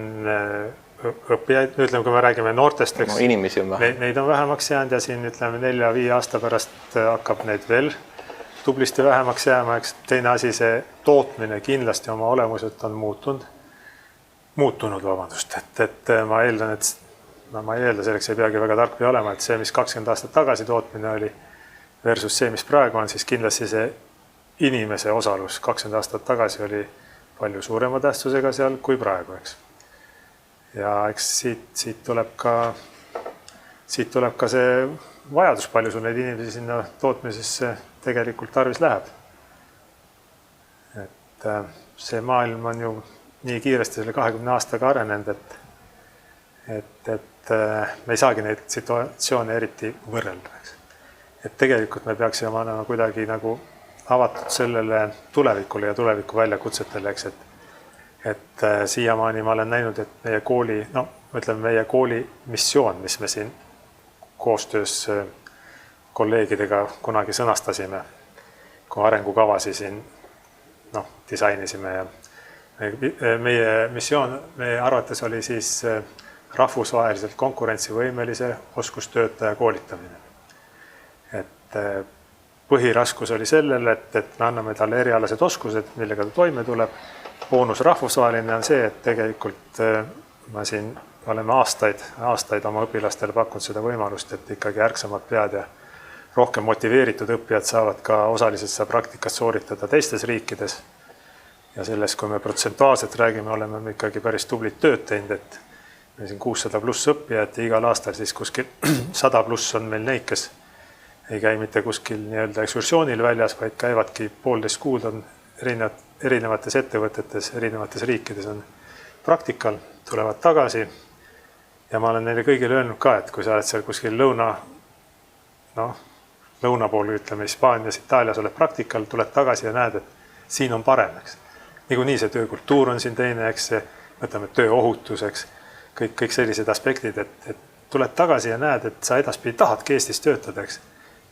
õppijaid, ütleme, kui me räägime noortest, eks, inimesi on vähe. Neid on vähemaks jäänud ja siin ütleme 4-5 aasta pärast hakkab neid veel tublisti vähemaks jääma, eks. Teine asi, see tootmine kindlasti oma olemuselt on muutunud, et ma eeldan, ma ei eelda, selleks ei peagi väga tark olema, et see, mis 20 aastat tagasi tootmine oli versus see, mis praegu on, siis kindlasti see inimese osalus 20 aastat tagasi oli palju suurema tähtsusega seal kui praegu, eks. Ja eks siit tuleb ka see vajadus, palju sul neid inimesi sinna tootmisesse tegelikult tarvis läheb. Et see maailm on ju nii kiiresti selle 20 aastaga arenenud, et me ei saagi neid situatsioone eriti võrrelda, eks. Et tegelikult me peaksime olema kuidagi nagu avatud sellele tulevikule ja tuleviku väljakutsetele, eks, et siiamaani ma olen näinud, et meie kooli missioon, mis me siin koostöös kolleegidega kunagi sõnastasime, kui arengukavasi siin disainisime ja meie missioon meie arvates oli siis rahvusvaheliselt konkurentsivõimelise oskustöötaja koolitamine. Et põhiraskus oli sellel, et me anname talle erialased oskused, millega ta toime tuleb. Boonus rahvusvaheline on see, et tegelikult ma siin oleme aastaid oma õpilastele pakkunud seda võimalust, et ikkagi ärksamad pead ja rohkem motiveeritud õppijad saavad ka osaliselt seda praktikat sooritada teistes riikides. Ja selles, kui me protsentuaalselt räägime, oleme me ikkagi päris tublit tööd teinud, et meil siin 600 pluss õppijat ja igal aastal siis kuskil 100 pluss on meil neid, kes ei käi mitte kuskil nii-öelda ekskursioonil väljas, vaid käivadki 1,5 kuud on erinevates ettevõtetes, erinevates riikides on praktikal, tulevad tagasi. Ja ma olen neile kõigile öelnud ka, et kui sa oled seal kuskil lõuna pool, ütleme Hispaanias, Itaalias oled praktikal, tuled tagasi ja näed, et siin on parem, eks. Niikuinii see töökultuur on siin teine, eks, võtame tööohutus, eks, kõik sellised aspektid, et tuled tagasi ja näed, et sa edaspidi tahadki Eestis töötada, eks.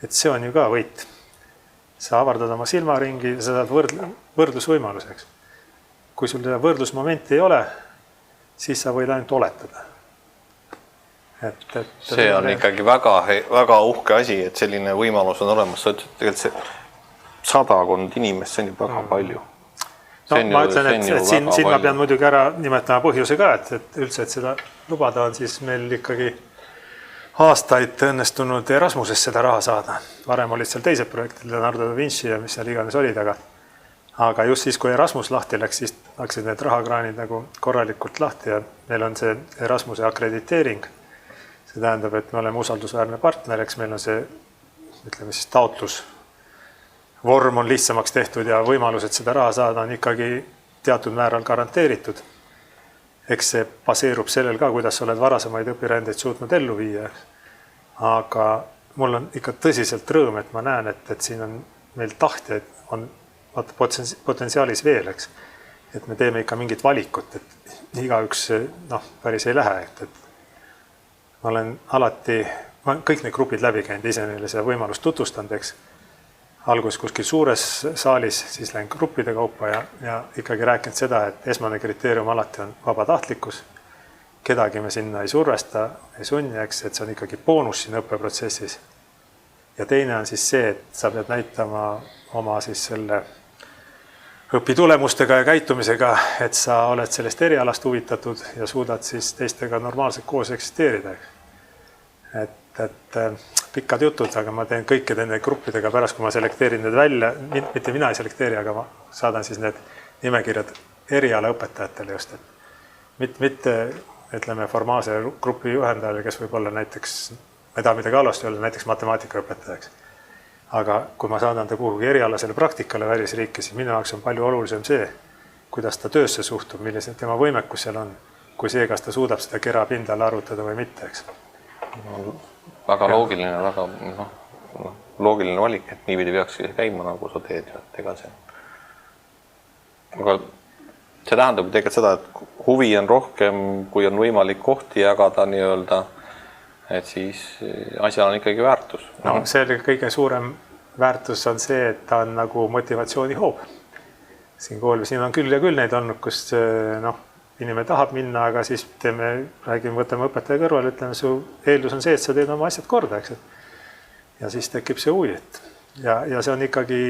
Et see on ju ka võit. Sa avardad oma silmaringi ja sa saad võrdlusvõimaluseks. Kui sul seda võrdlusmomenti ei ole, siis sa võid ainult oletada. See on ikkagi väga uhke asi, et selline võimalus on olemas. Sa ütlesid, et tegelikult see 100 inimest, see on ju väga palju. Ma ütlen, et siin ma pean muidugi ära nimetama põhjuse ka, et üldse, et seda lubada on siis meil ikkagi aastaid õnnestunud Erasmusest seda raha saada. Varem olid seal teised projektid, Leonardo da Vinci ja mis seal iganes olid, aga just siis, kui Erasmus lahti läks, siis hakkasid need rahakraanid nagu korralikult lahti ja meil on see Erasmuse akrediteering. See tähendab, et me oleme usaldusväärne partner, eks meil on see, ütleme siis, taotlus. Vorm on lihtsamaks tehtud ja võimalused seda raha saada on ikkagi teatud määral garanteeritud. Eks see baseerub sellel ka, kuidas oled varasemaid õpirändeid suutnud ellu viia. Aga mul on ikka tõsiselt rõõm, et ma näen, et siin on meil tahtjaid on potentsiaalis veel, eks. Et me teeme ikka mingit valikut, et igaüks päris ei lähe. Et ma olen alati, kõik need grupid läbi käinud, ise neile seda võimalust tutvustanud, eks. Alguses kuskil suures saalis, siis lähen gruppide kaupa ja ikkagi rääkinud seda, et esmane kriteerium alati on vabatahtlikkus. Kedagi me sinna ei survesta, ei sunni, eks, et see on ikkagi boonus siin õppeprotsessis. Ja teine on siis see, et sa pead näitama oma siis selle õpitulemustega ja käitumisega, et sa oled sellest erialast huvitatud ja suudad siis teistega normaalselt koos eksisteerida. Et pikkad jutud, aga ma teen kõikide nende gruppidega pärast, kui ma selekteerin need välja, mitte mina ei selekteeri, aga ma saadan siis need nimekirjad erialaõpetajatele just. Mitte, ütleme, formaalse grupi juhendajale, kes võib olla näiteks, ma ei taha midagi halvasti olla, näiteks matemaatikaõpetajaks. Aga kui ma saadan ta kuhugi erialasele praktikale välisriiki, siis minu jaoks on palju olulisem see, kuidas ta töösse suhtub, milline tema võimekus seal on, kui see, kas ta suudab seda kera pindala arvutada või mitte, eks. Väga loogiline valik, et niipidi peaks käima, nagu sa teed. Aga see tähendab tegelikult seda, et huvi on rohkem, kui on võimalik kohti jagada nii-öelda, et siis asjal on ikkagi väärtus. See kõige suurem väärtus on see, et ta on nagu motivatsiooni hoob. Siin on küll ja küll neid olnud, kus inimene tahab minna, aga siis räägime, võtame õpetaja kõrvale, ütleme, su eeldus on see, et sa teed oma asjad korda, eks. Ja siis tekib see huvi, ja see on ikkagi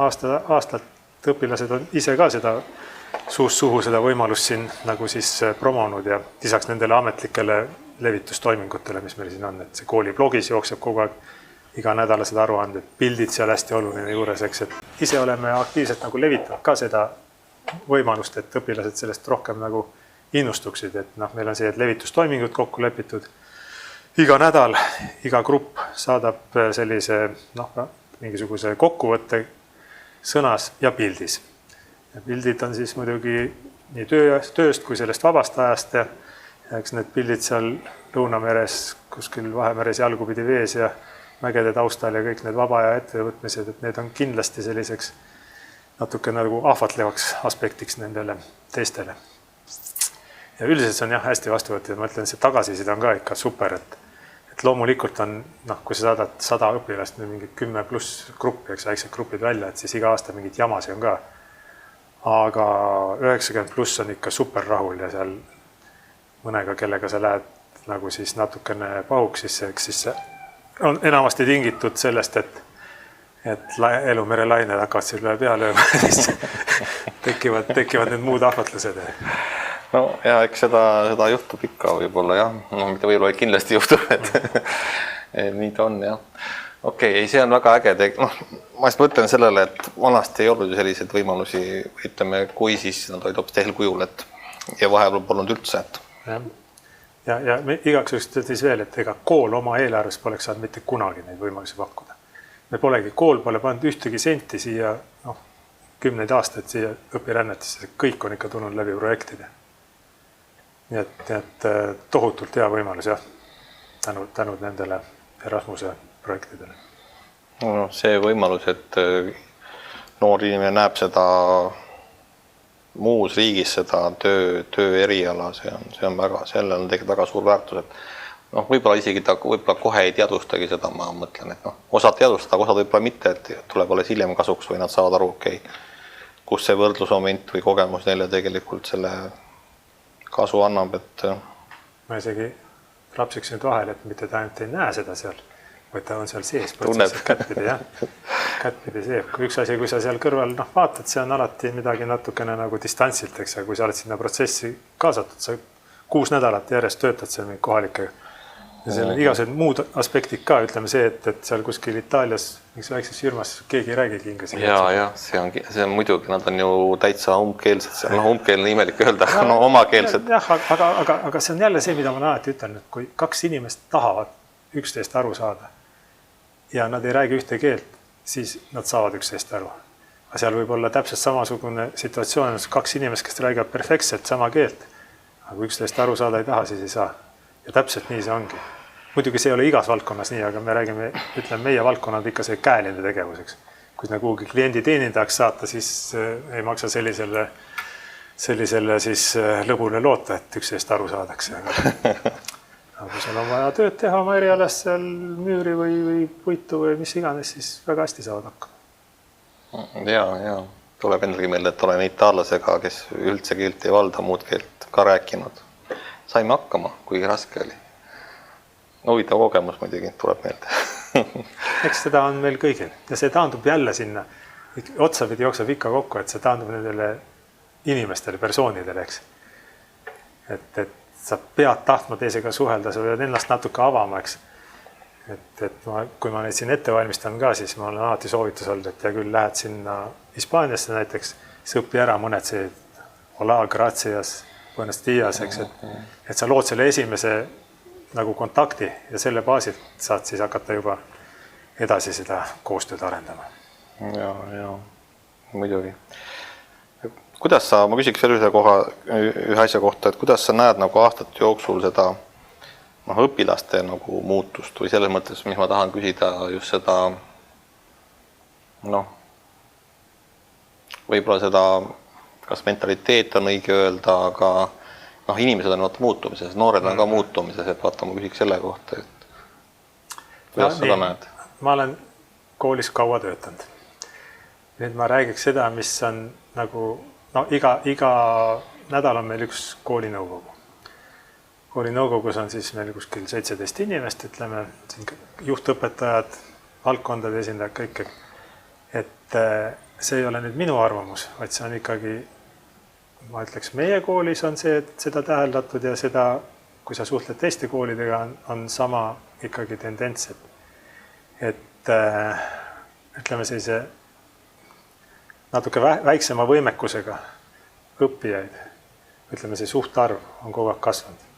aastalt õpilased on ise ka seda suust suhu seda võimalust siin nagu siis promonud ja lisaks nendele ametlikele levitustoimingutele, mis meil siin on, et see kooli blogis jookseb kogu aeg iga nädalased aruanded, pildid seal hästi oluline juures, eks, et ise oleme aktiivselt nagu levitanud ka seda võimalust, et õpilased sellest rohkem nagu innustuksid, et meil on see, et levitustoimingud kokku lepitud. Iga nädal, iga grupp saadab sellise mingisuguse kokkuvõtte sõnas ja pildis. Ja pildid on siis muidugi nii tööst kui sellest vabast ajast ja eks need pildid seal Lõunameres, kuskil Vahemeres jalgupidi vees ja mägede taustal ja kõik need vaba aja ettevõtmised, et need on kindlasti selliseks natuke nagu ahvatlevaks aspektiks nendele teistele. Ja üldiselt see on jah hästi vastuvõtted, ma ütlen, see tagasiside on ka ikka super, et loomulikult on, kui sa saadad 100 õpilast, mingi 10 pluss gruppi, eks väiksed grupid välja, et siis iga aasta mingit jamasi on ka. Aga 90 pluss on ikka super rahul ja seal mõnega, kellega sa lähed nagu siis natukene pahuks, siis see on enamasti tingitud sellest, et Elumere lained hakkavad selle pea lööma, siis tekivad need muud ahvatlused. No ja eks seda juhtub ikka võib-olla jah, mitte võib-olla kindlasti juhtub, et nii ta on jah. Okei, see on väga äge. Ma just mõtlen sellele, et vanasti ei olnud selliseid võimalusi, ütleme, kui siis nad olid hoopis teisel kujul, ja vahepeal polnud üldse. Ja igaks ütles veel, et ega kool oma eelarves poleks saanud mitte kunagi neid võimalusi pakkuda. Me polegi, kool pole pannud ühtegi senti siia, 10 aastaid siia õpirännetisse, kõik on ikka tulnud läbi projektide. Nii et tohutult hea võimalus, jah, tänud nendele Erasmuse projektidele. No, see võimalus, et noor inimene näeb seda muus riigis seda töö eriala, see on väga, sellel on tegelikult väga suur väärtus, et võib-olla isegi ta kohe ei teadvustagi seda, ma mõtlen, et osad teadvustada, osad võib-olla mitte, et tuleb alles hiljem kasuks või nad saavad aru, kus see võrdlusmoment või kogemus neile tegelikult selle kasu annab, et ma isegi rapsiks nüüd vahel, et mitte ta ainult ei näe seda seal, vaid ta on seal sees, kättpidi see. Üks asi, kui sa seal kõrval vaatad, see on alati midagi natukene nagu distantsilt, eks, ja kui sa oled sinna protsessi kaasatud, sa 6 nädalat järjest töötad seal mingi kohalike. Ja seal on igased muud aspektid ka, ütleme see, et seal kuskil Itaalias, miks väikses firmas, keegi ei räägigi ingles. Ja, see on muidugi, nad on ju täitsa umbkeelsed, umbkeelne imelik öelda, omakeelsed. Jah, aga see on jälle see, mida ma alati ütlen, et kui 2 inimest tahavad üksteist aru saada ja nad ei räägi ühte keelt, siis nad saavad üksteist aru. Aga seal võib olla täpselt samasugune situatsioon, 2 inimest, kes räägivad perfektselt sama keelt, aga kui üksteist aru saada ei taha, siis ei saa. Ja täpselt nii see ongi. Muidugi see ei ole igas valdkonnas nii, aga me räägime, ütleme, meie valdkonnad ikka see käeline tegevuseks. Kui kuhugi kliendi teenindajaks saata, siis ei maksa sellisele siis lõbule loota, et üksteist aru saadakse. Aga kui seal on vaja tööd teha oma erialas seal müüri või puitu või mis iganes, siis väga hästi saavad hakkama. Ja, tuleb endalgi meelde, et olen itaallasega, kes üldse keelt ei valda, muud keelt ka rääkinud. Saime hakkama, kuigi raske oli. Huvitav kogemus muidugi tuleb meelde. Eks seda on meil kõigil ja see taandub jälle sinna. Otsapidi jookseb ikka kokku, et see taandub nendele inimestele, persoonidele, eks. Et sa pead tahtma teisega suhelda, sa pead ennast natuke avama, eks. Kui ma neid siin ette valmistan ka, siis ma olen alati soovitus olnud, et ja küll lähed sinna Hispaaniasse näiteks, siis õpi ära mõned see hola, gracias, buenos dias, eks, et sa lood selle esimese nagu kontakti ja selle baasilt saad siis hakata juba edasi seda koostööd arendama. Ja, muidugi. Kuidas ma küsiks veel ühe asja kohta, et kuidas sa näed nagu aastate jooksul seda õpilaste nagu muutust või selles mõttes, mis ma tahan küsida just seda, võib-olla seda, kas mentaliteet on õige öelda, aga inimesed on muutumises, noored on ka muutumises, et vaata, ma küsiks selle kohta, et kuidas seda näed? Ma olen koolis kaua töötanud. Nüüd ma räägiks seda, mis on nagu iga nädal on meil üks koolinõukogu. Koolinõukogus on siis meil kuskil 17 inimest, ütleme, juhtõpetajad, valdkondade esindajad, kõik. Et see ei ole nüüd minu arvamus, vaid see on ikkagi, ma ütleks, meie koolis on see, et seda täheldatud ja seda, kui sa suhtled teiste koolidega, on sama ikkagi tendents, et ütleme sellise natuke väiksema võimekusega õppijaid, ütleme see suhtarv on kogu aeg kasvanud.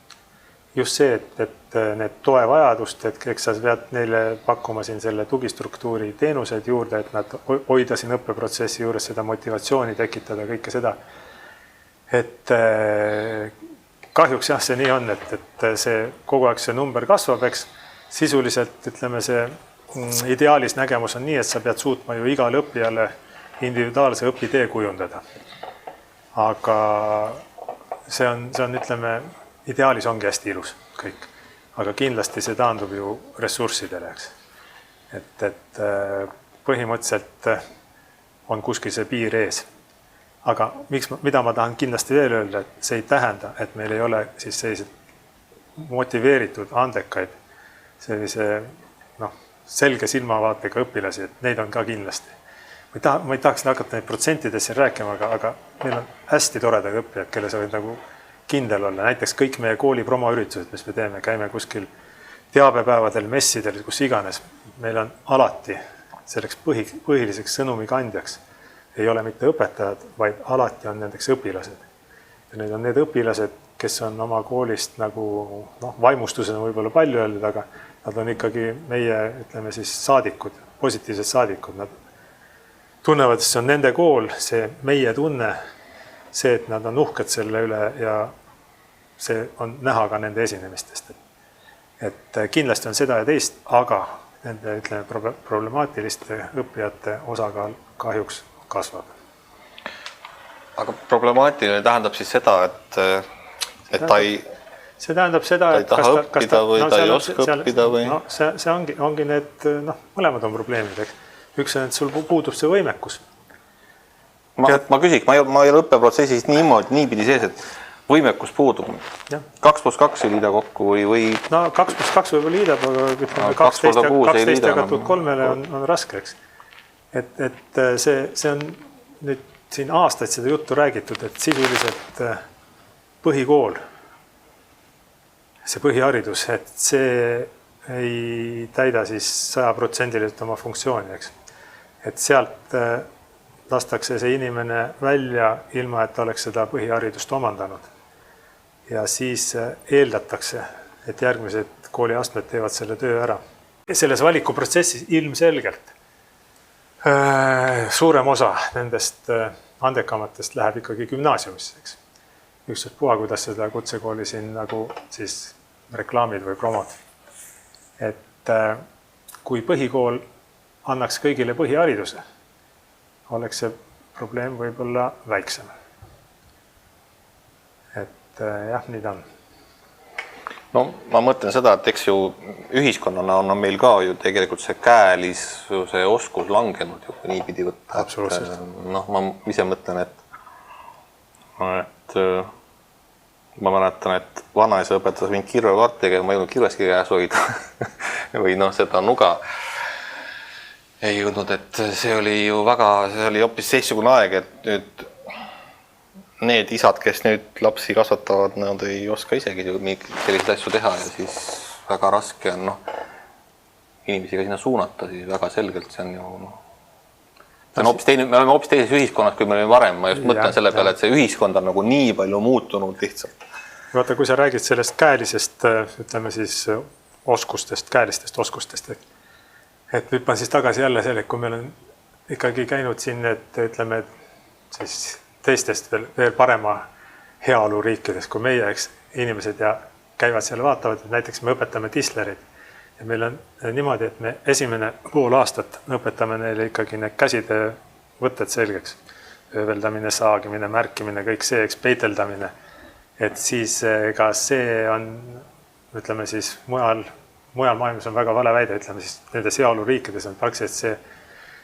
Just see, et need toevajadust, et eks sa pead neile pakkuma siin selle tugistruktuuri teenused juurde, et nad hoida siin õppeprotsessi juures seda motivatsiooni tekitada, kõike seda. Et kahjuks jah, see nii on, et see kogu aeg see number kasvab, eks sisuliselt, ütleme, see ideaalis nägemus on nii, et sa pead suutma ju igale õppijale individuaalse õpitee kujundada. Aga see on, ütleme, ideaalis ongi hästi ilus kõik, aga kindlasti see taandub ju ressurssidele, eks. Et põhimõtteliselt on kuskil see piir ees. Aga mida ma tahan kindlasti veel öelda, et see ei tähenda, et meil ei ole siis sellised motiveeritud, andekaid, sellise selge silmavaatega õpilasi, et neid on ka kindlasti. Ma ei tahaks hakata neid protsentidesse rääkima, aga meil on hästi toredad õppijad, kelle sa võid nagu kindel olla. Näiteks kõik meie kooli promoüritused, mis me teeme, käime kuskil teabepäevadel, messidel, kus iganes. Meil on alati selleks põhiliseks sõnumi kandjaks ei ole mitte õpetajad, vaid alati on nendeks õpilased. Ja need on need õpilased, kes on oma koolist nagu vaimustusena võib-olla palju öeldud, aga nad on ikkagi meie, ütleme siis, saadikud, positiivsed saadikud. Nad tunnevad, et see on nende kool, see meie tunne, see, et nad on uhked selle üle ja see on näha ka nende esinemistest. Et kindlasti on seda ja teist, aga nende, ütleme, problemaatiliste õppijate osakaal kahjuks kasvab. Aga problemaatiline tähendab siis seda, et ta ei... See tähendab seda, et ta ei taha õppida või ta ei oska õppida või... See ongi need, mõlemad on probleemid. Üks on, et sul puudub see võimekus. Ma küsiks, ma ei ole õppeprotsessis niipidi sees, et võimekus puudub. 2+2 ei liida kokku või... No 2+2 võib liidab, aga 12 jagatud 3-le on raske, eks. Et see on nüüd siin aastaid seda juttu räägitud, et sisuliselt põhikool, see põhiharidus, et see ei täida siis 100% oma funktsiooni, eks. Et sealt lastakse see inimene välja ilma, et oleks seda põhiharidust omandanud. Ja siis eeldatakse, et järgmised kooliastmed teevad selle töö ära. Selles valikuprotsessis ilmselgelt suurem osa nendest andekamatest läheb ikkagi gümnaasiumisse, eks. Ükskord puha, kuidas seda kutsekooli siin nagu siis reklaamid või promod. Et kui põhikool annaks kõigile põhihariduse, oleks see probleem võib-olla väiksem. Et jah, nii ta on. No ma mõtlen seda, et eks ju ühiskonnana on meil ka ju tegelikult see käelisuse oskus langenud ju niipidi võtta. Absoluutselt. Ma ise mõtlen, et ma mäletan, et vanaisa õpetas mind kirvekaartega ja ma ei jõudnud kirveski käes hoida või seda nuga ei jõudnud, et see oli ju see oli hoopis seitsugune aeg, et nüüd need isad, kes nüüd lapsi kasvatavad, nad ei oska isegi selliseid asju teha ja siis väga raske on inimesi ka sinna suunata, siis väga selgelt see on ju see on hoopis teine, me oleme hoopis teises ühiskonnas, kui me olime varem, ma just mõtlen selle peale, et see ühiskond on nagu nii palju muutunud lihtsalt. Vaata, kui sa räägid sellest käelisest, ütleme siis oskustest, käelistest oskustest, et hüppan siis tagasi jälle selle, kui meil on ikkagi käinud siin, et ütleme, siis teistest veel parema heaolu riikides kui meie, eks inimesed ja käivad seal vaatavad, et näiteks me õpetame tislerid ja meil on niimoodi, et me esimene pool aastat õpetame neile ikkagi need käside võtted selgeks. Ööveldamine, saagimine, märkimine, kõik see, eks peiteldamine. Et siis ka see on, ütleme siis mujal maailmas on väga vale väide, ütleme siis nendes heaolu riikides on praktiliselt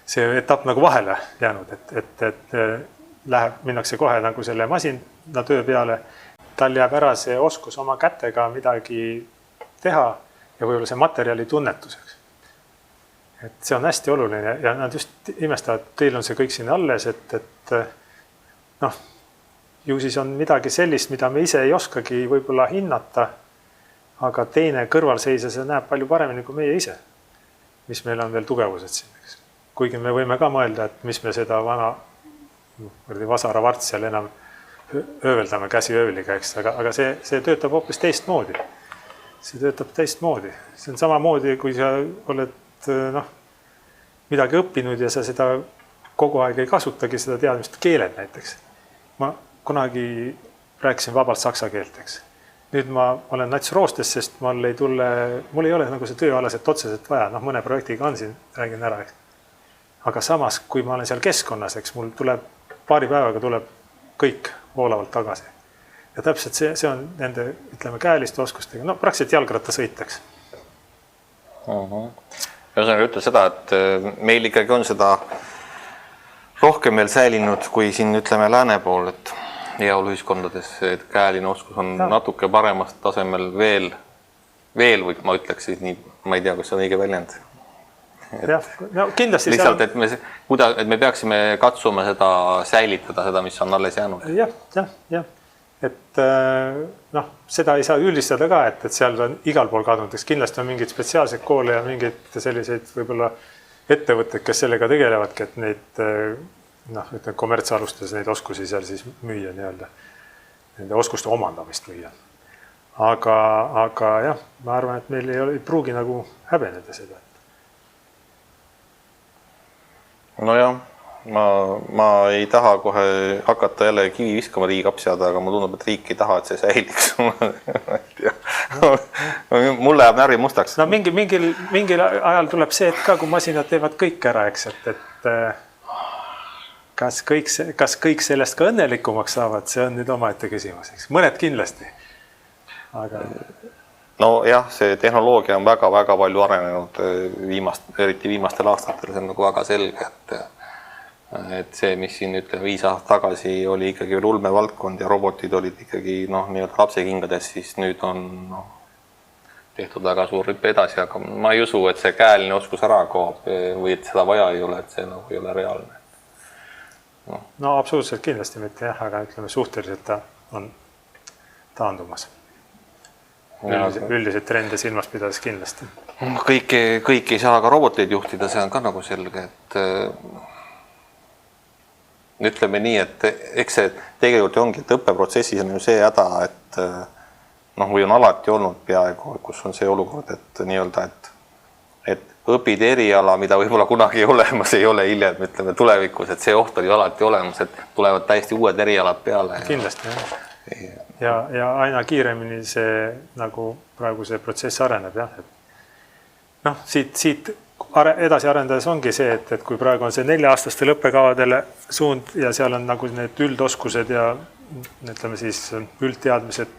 see etapp nagu vahele jäänud, et minnakse kohe nagu selle masina töö peale, tal jääb ära see oskus oma kätega midagi teha ja võib-olla see materjali tunnetuseks. Et see on hästi oluline ja nad just imestavad, et teil on see kõik siin alles, et noh, ju siis on midagi sellist, mida me ise ei oskagi võib-olla hinnata, aga teine kõrvalseisja näeb palju paremini kui meie ise, mis meil on veel tugevused siin. Kuigi me võime ka mõelda, et mis me seda vana vasaravarts seal enam ööveldame käsi ööliga, eks, aga see töötab hoopis teistmoodi. See töötab teistmoodi. See on samamoodi, kui sa oled midagi õppinud ja sa seda kogu aeg ei kasutagi, seda teadmist keeled näiteks. Ma kunagi rääkisin vabalt saksa keelt, eks. Nüüd ma olen nats roostes, sest mul ei ole nagu see tööalaselt otseselt vaja, mõne projektiga on siin, räägin ära, eks. Aga samas, kui ma olen seal keskkonnas, eks mul tuleb paari päevaga tuleb kõik voolavalt tagasi. Ja täpselt see on nende, ütleme, käeliste oskustega, praktiliselt jalgratta sõitaks. Ühesõnaga ütle seda, et meil ikkagi on seda rohkem veel säilinud kui siin, ütleme, lääne pool, et heaoluühiskondades käeline oskus on natuke paremast tasemel veel või ma ütleks siis nii, ma ei tea, kas see on õige väljend. Kindlasti lihtsalt, et me peaksime katsuma seda säilitada, seda, mis on alles jäänud. Jah. Et seda ei saa üldistada ka, et seal on igal pool kadunud. Kindlasti on mingid spetsiaalsed koole ja mingid selliseid võib-olla ettevõtted, kes sellega tegelevadki, et neid kommertsalustades neid oskusi seal siis müüa nii-öelda. Nende oskuste omandamist müüa. Aga jah, ma arvan, et meil ei pruugi nagu häbeneda seda. Nojah, ma ei taha kohe hakata jälle kivi viskama riigikapsjada, aga mulle tundub, et riik ei taha, et see säiliks. Mulle jääb närvi mustaks. Mingil ajal tuleb see, et ka kui masinad teevad kõik ära, eks, et kas kõik sellest ka õnnelikumaks saavad, see on nüüd omaette küsimus, eks. Mõned kindlasti. Aga... No jah, see tehnoloogia on väga-väga palju arenenud eriti viimastel aastatel, see on nagu väga selge, et see, mis siin 5 aastat tagasi oli ikkagi veel ulmevaldkond ja robotid olid ikkagi nii-öelda lapsekingades, siis nüüd on tehtud väga suur rüppe edasi, aga ma ei usu, et see käeline oskus ära kaob või et seda vaja ei ole, et see nagu ei ole reaalne. No absoluutselt kindlasti mitte jah, aga ütleme suhteliselt ta on taandumas. Üldiselt trende silmas pidades kindlasti. Kõik ei saa ka roboteid juhtida, see on ka nagu selge, et ütleme nii, et eks see tegelikult ongi, et õppeprotsessis on ju see häda, et või on alati olnud peaaegu, kus on see olukord, et nii-öelda, et õpid eriala, mida võib-olla kunagi olemas ei ole hiljem, ütleme tulevikus, et see oht oli alati olemas, et tulevad täiesti uued erialad peale. Kindlasti, jah. Ja aina kiiremini see nagu praegu see protsess areneb, jah. Siit edasi arendades ongi see, et kui praegu on see 4-aastastel õppekavadele suund ja seal on nagu need üldoskused ja ütleme siis üldteadmised,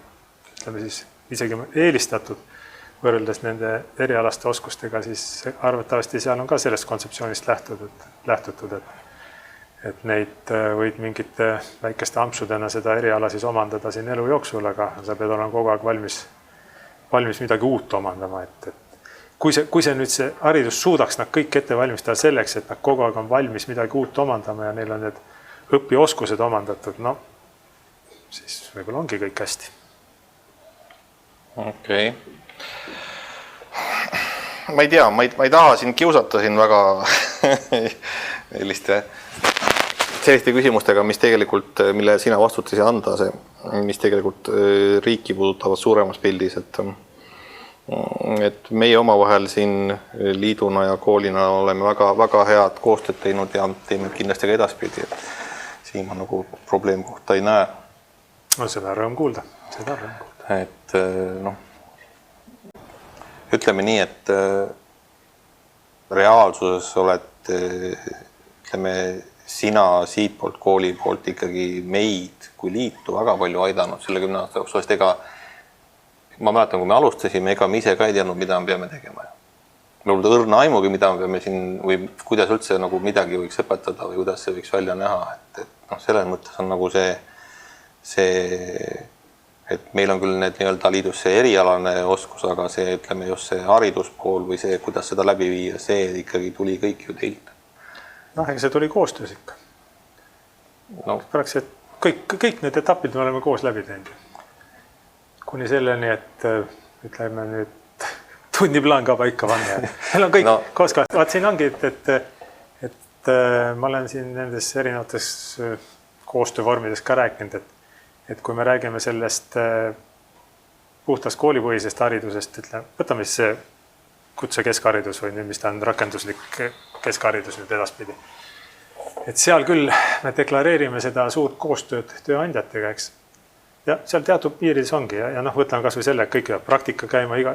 ütleme siis isegi eelistatud võrreldes nende erialaste oskustega, siis arvatavasti seal on ka sellest kontseptsioonist lähtutud, et neid võid mingite väikeste ampsudena seda eriala siis omandada siin elu jooksul, aga sa pead olema kogu aeg valmis midagi uut omandama. Et kui see nüüd see haridus suudaks nad kõik ette valmistada selleks, et nad kogu aeg on valmis midagi uut omandama ja neil on need õpioskused omandatud, siis võib-olla ongi kõik hästi. Okei. Ma ei tea, ma ei taha siin kiusata siin väga selliste küsimustega, mille sina vastutasid anda, mis tegelikult riiki puudutavad suuremas pildis, et meie omavahel siin liiduna ja koolina oleme väga head koostööd teinud ja teeme kindlasti ka edaspidi, et siin ma nagu probleemkohta ei näe. Seda rõõm kuulda. Et ütleme nii, et reaalsuses oled, ütleme, sina siit poolt kooli poolt ikkagi meid kui liitu väga palju aidanud selle 10 aasta jooksul, sest ma mäletan, kui me alustasime, ega me ise ka ei teadnud, mida me peame tegema. Me olid õrna aimugi, mida me peame siin või kuidas üldse nagu midagi võiks õpetada või kuidas see võiks välja näha, et selles mõttes on nagu see, et meil on küll need nii-öelda liidus see erialane oskus, aga see, ütleme just see hariduspool või see, kuidas seda läbi viia, see ikkagi tuli kõik ju teilt. Ega see tuli koostöös ikka. No. Praktiliselt kõik need etapid me oleme koos läbi teinud. Kuni selleni, et ütleme nüüd tunniplaan ka paika panna. Meil on kõik koos ka. Vaat siin ongi, et ma olen siin nendes erinevates koostöövormides ka rääkinud, et kui me räägime sellest puhtast koolipõhisest haridusest, võtame siis see kutse keskharidus või nüüd, mis ta on rakenduslik keskharidus nüüd edaspidi. Et seal küll me deklareerime seda suurt koostööd tööandjatega, eks. Ja seal teatud piirides ongi ja võtame kas või selle, et kõik peab praktika käima, iga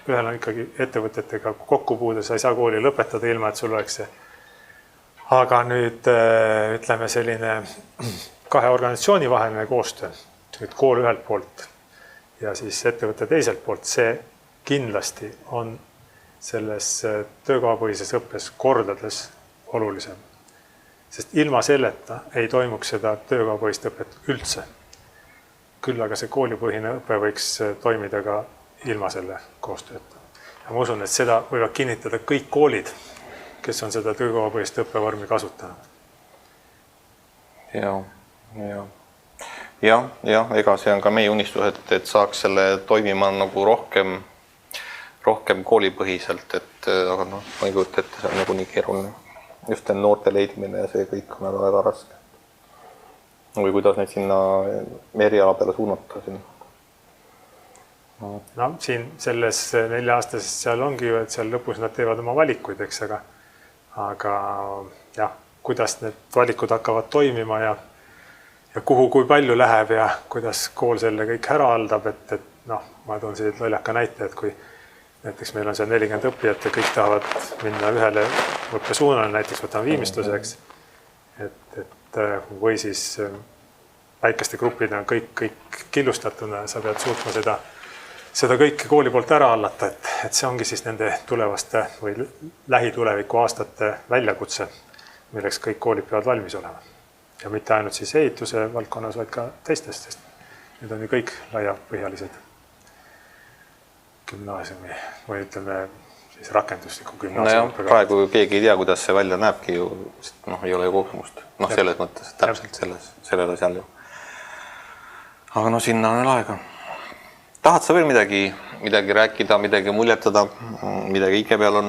ühel on ikkagi ettevõtetega kokkupuude, sa ei saa kooli lõpetada ilma, et sul oleks see. Aga nüüd ütleme selline kahe organisatsiooni vaheline koostöö, nüüd kool ühelt poolt ja siis ettevõtte teiselt poolt, see kindlasti on selles töökohapõhises õppes kordades olulisem. Sest ilma selleta ei toimuks seda töökohapõhist õpet üldse. Küll aga see koolipõhine õpe võiks toimida ka ilma selle koostööta. Ja ma usun, et seda võivad kinnitada kõik koolid, kes on seda töökohapõhist õppevormi kasutanud. Ja, ega see on ka meie unistus, et saaks selle toimima nagu rohkem koolipõhiselt, aga ma ei kujuta ette, see on nagu nii keeruline. Just noorte leidmine ja see kõik on väga raske. Või kuidas neid sinna eriala peale suunata siin? No siin selles 4-aastases seal ongi ju, et seal lõpus nad teevad oma valikuid, eks, aga jah, kuidas need valikud hakkavad toimima ja kuhu kui palju läheb ja kuidas kool selle kõik ära haldab, et ma toon siit loljaka näite, et kui näiteks meil on seal 40 õppijat ja kõik tahavad minna ühele õppesuunale, näiteks võtame viimistluseks, või siis väikeste gruppidena kõik killustatuna ja sa pead suutma seda kõike kooli poolt ära hallata, et see ongi siis nende tulevaste või lähituleviku aastate väljakutse, milleks kõik koolid peavad valmis olema. Ja mitte ainult siis ehituse valdkonnas, vaid ka teistest, sest need on ju kõik laiapõhjalised gümnaasiumi või ütleme siis rakendusliku gümnaasiumi. Praegu keegi ei tea, kuidas see välja näebki ju, ei ole ju kogemust. Selles mõttes, et täpselt sellele seal ju. Aga sinna on veel aega. Tahad sa veel midagi rääkida, midagi muljetada, midagi hinge peal on?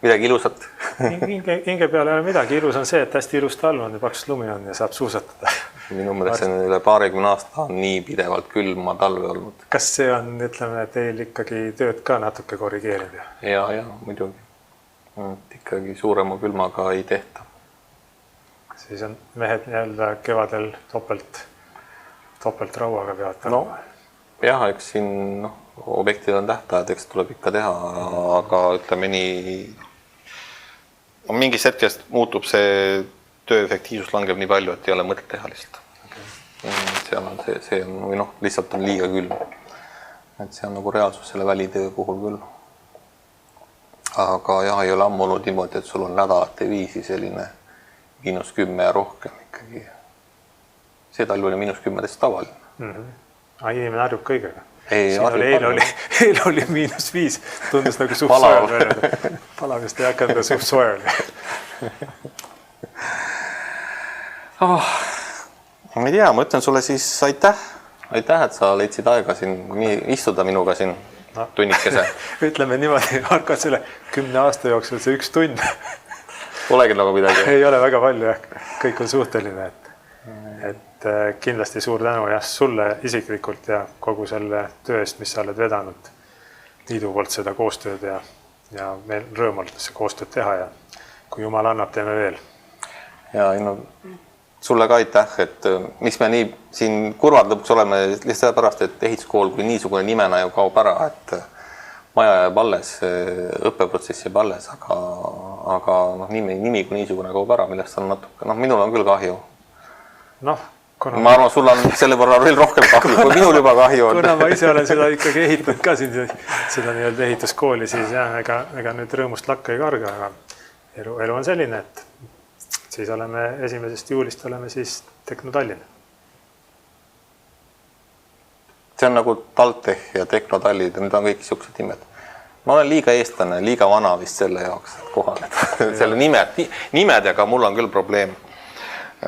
Midagi ilusat? Hinge peal ei ole midagi. Ilus on see, et hästi ilus talv on ja paks lumi on ja saab suusatada. Minu mõttes on üle 20 aasta on nii pidevalt külma talve olnud. Kas see on, ütleme, teil ikkagi tööd ka natuke korrigeerinud? Ja, muidugi. Ikkagi suurema külmaga ei tehta. Siis on mehed nii-öelda kevadel topelt rauaga peavad talva. Jah, eks siin objektid on tähtajad, eks tuleb ikka teha, aga ütleme nii, mingist hetkest muutub see töö efektiivsus langeb nii palju, et ei ole mõtet teha lihtsalt. Seal on see on, või lihtsalt on liiga külm. Et see on nagu reaalsus selle välitöö puhul küll. Aga jah, ei ole ammu olnud niimoodi, et sul on nädalate viisi selline -10 ja rohkem ikkagi. See talv oli -10 täitsa tavaline. Inimene harjub kõigega. Eile oli -5, tundus nagu suht soojal. Palavist ei hakanud suht soojal. Ma ei tea, ma ütlen sulle siis aitäh, et sa leidsid aega siin istuda minuga siin tunnikese. Ütleme niimoodi, Arko, selle 10 aasta jooksul see 1 tund. Polegi nagu midagi. Ei ole väga palju, kõik on suhteline. Et kindlasti suur tänu sulle isiklikult ja kogu selle töö eest, mis sa oled vedanud liidu poolt seda koostööd ja meil rõõm olnud see koostööd teha ja kui Jumal annab, teeme veel. Ja sulle ka aitäh, et miks me nii siin kurvad lõpuks oleme lihtsalt pärast, et ehituskool kui niisugune nimena ju kaob ära, et maja jääb alles, õppeprotsess jääb alles, aga nimi kui niisugune kaob ära, millest on natuke, minul on küll kahju. Ma arvan, sul on selle võrra veel rohkem kahju, kui minul juba kahju on. Kuna ma ise olen seda ikkagi ehitanud ka siin, seda nii-öelda ehituskooli, siis ega nüüd rõõmust lakka ei karga, aga elu on selline, et siis oleme 1. juulist oleme siis Tehno Tallinn. See on nagu TalTech ja Tehno Tallinn, need on kõik siuksed nimed. Ma olen liiga eestlane, liiga vana vist selle jaoks, et kohaneda. Selle nimedega mul on küll probleem.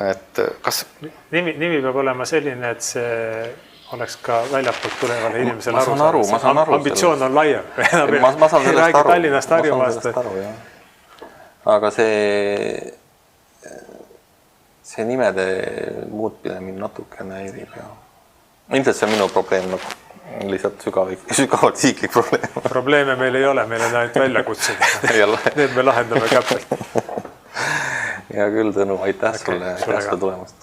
Et kas... Nimi peab olema selline, et see oleks ka väljapoolt tulevale inimesele ma saan aru. Ambitsioon on laiem. Ma saan sellest aru. Tallinnast Harjumaast. Aga see nimede muutmine mind natukene häirib. Ilmselt see on minu probleem, lihtsalt sügavalt isiklik probleem. Probleeme meil ei ole, meil on ainult väljakutsed. Need me lahendame käpelt. Hea küll, Tõnu, aitäh sulle tulemast.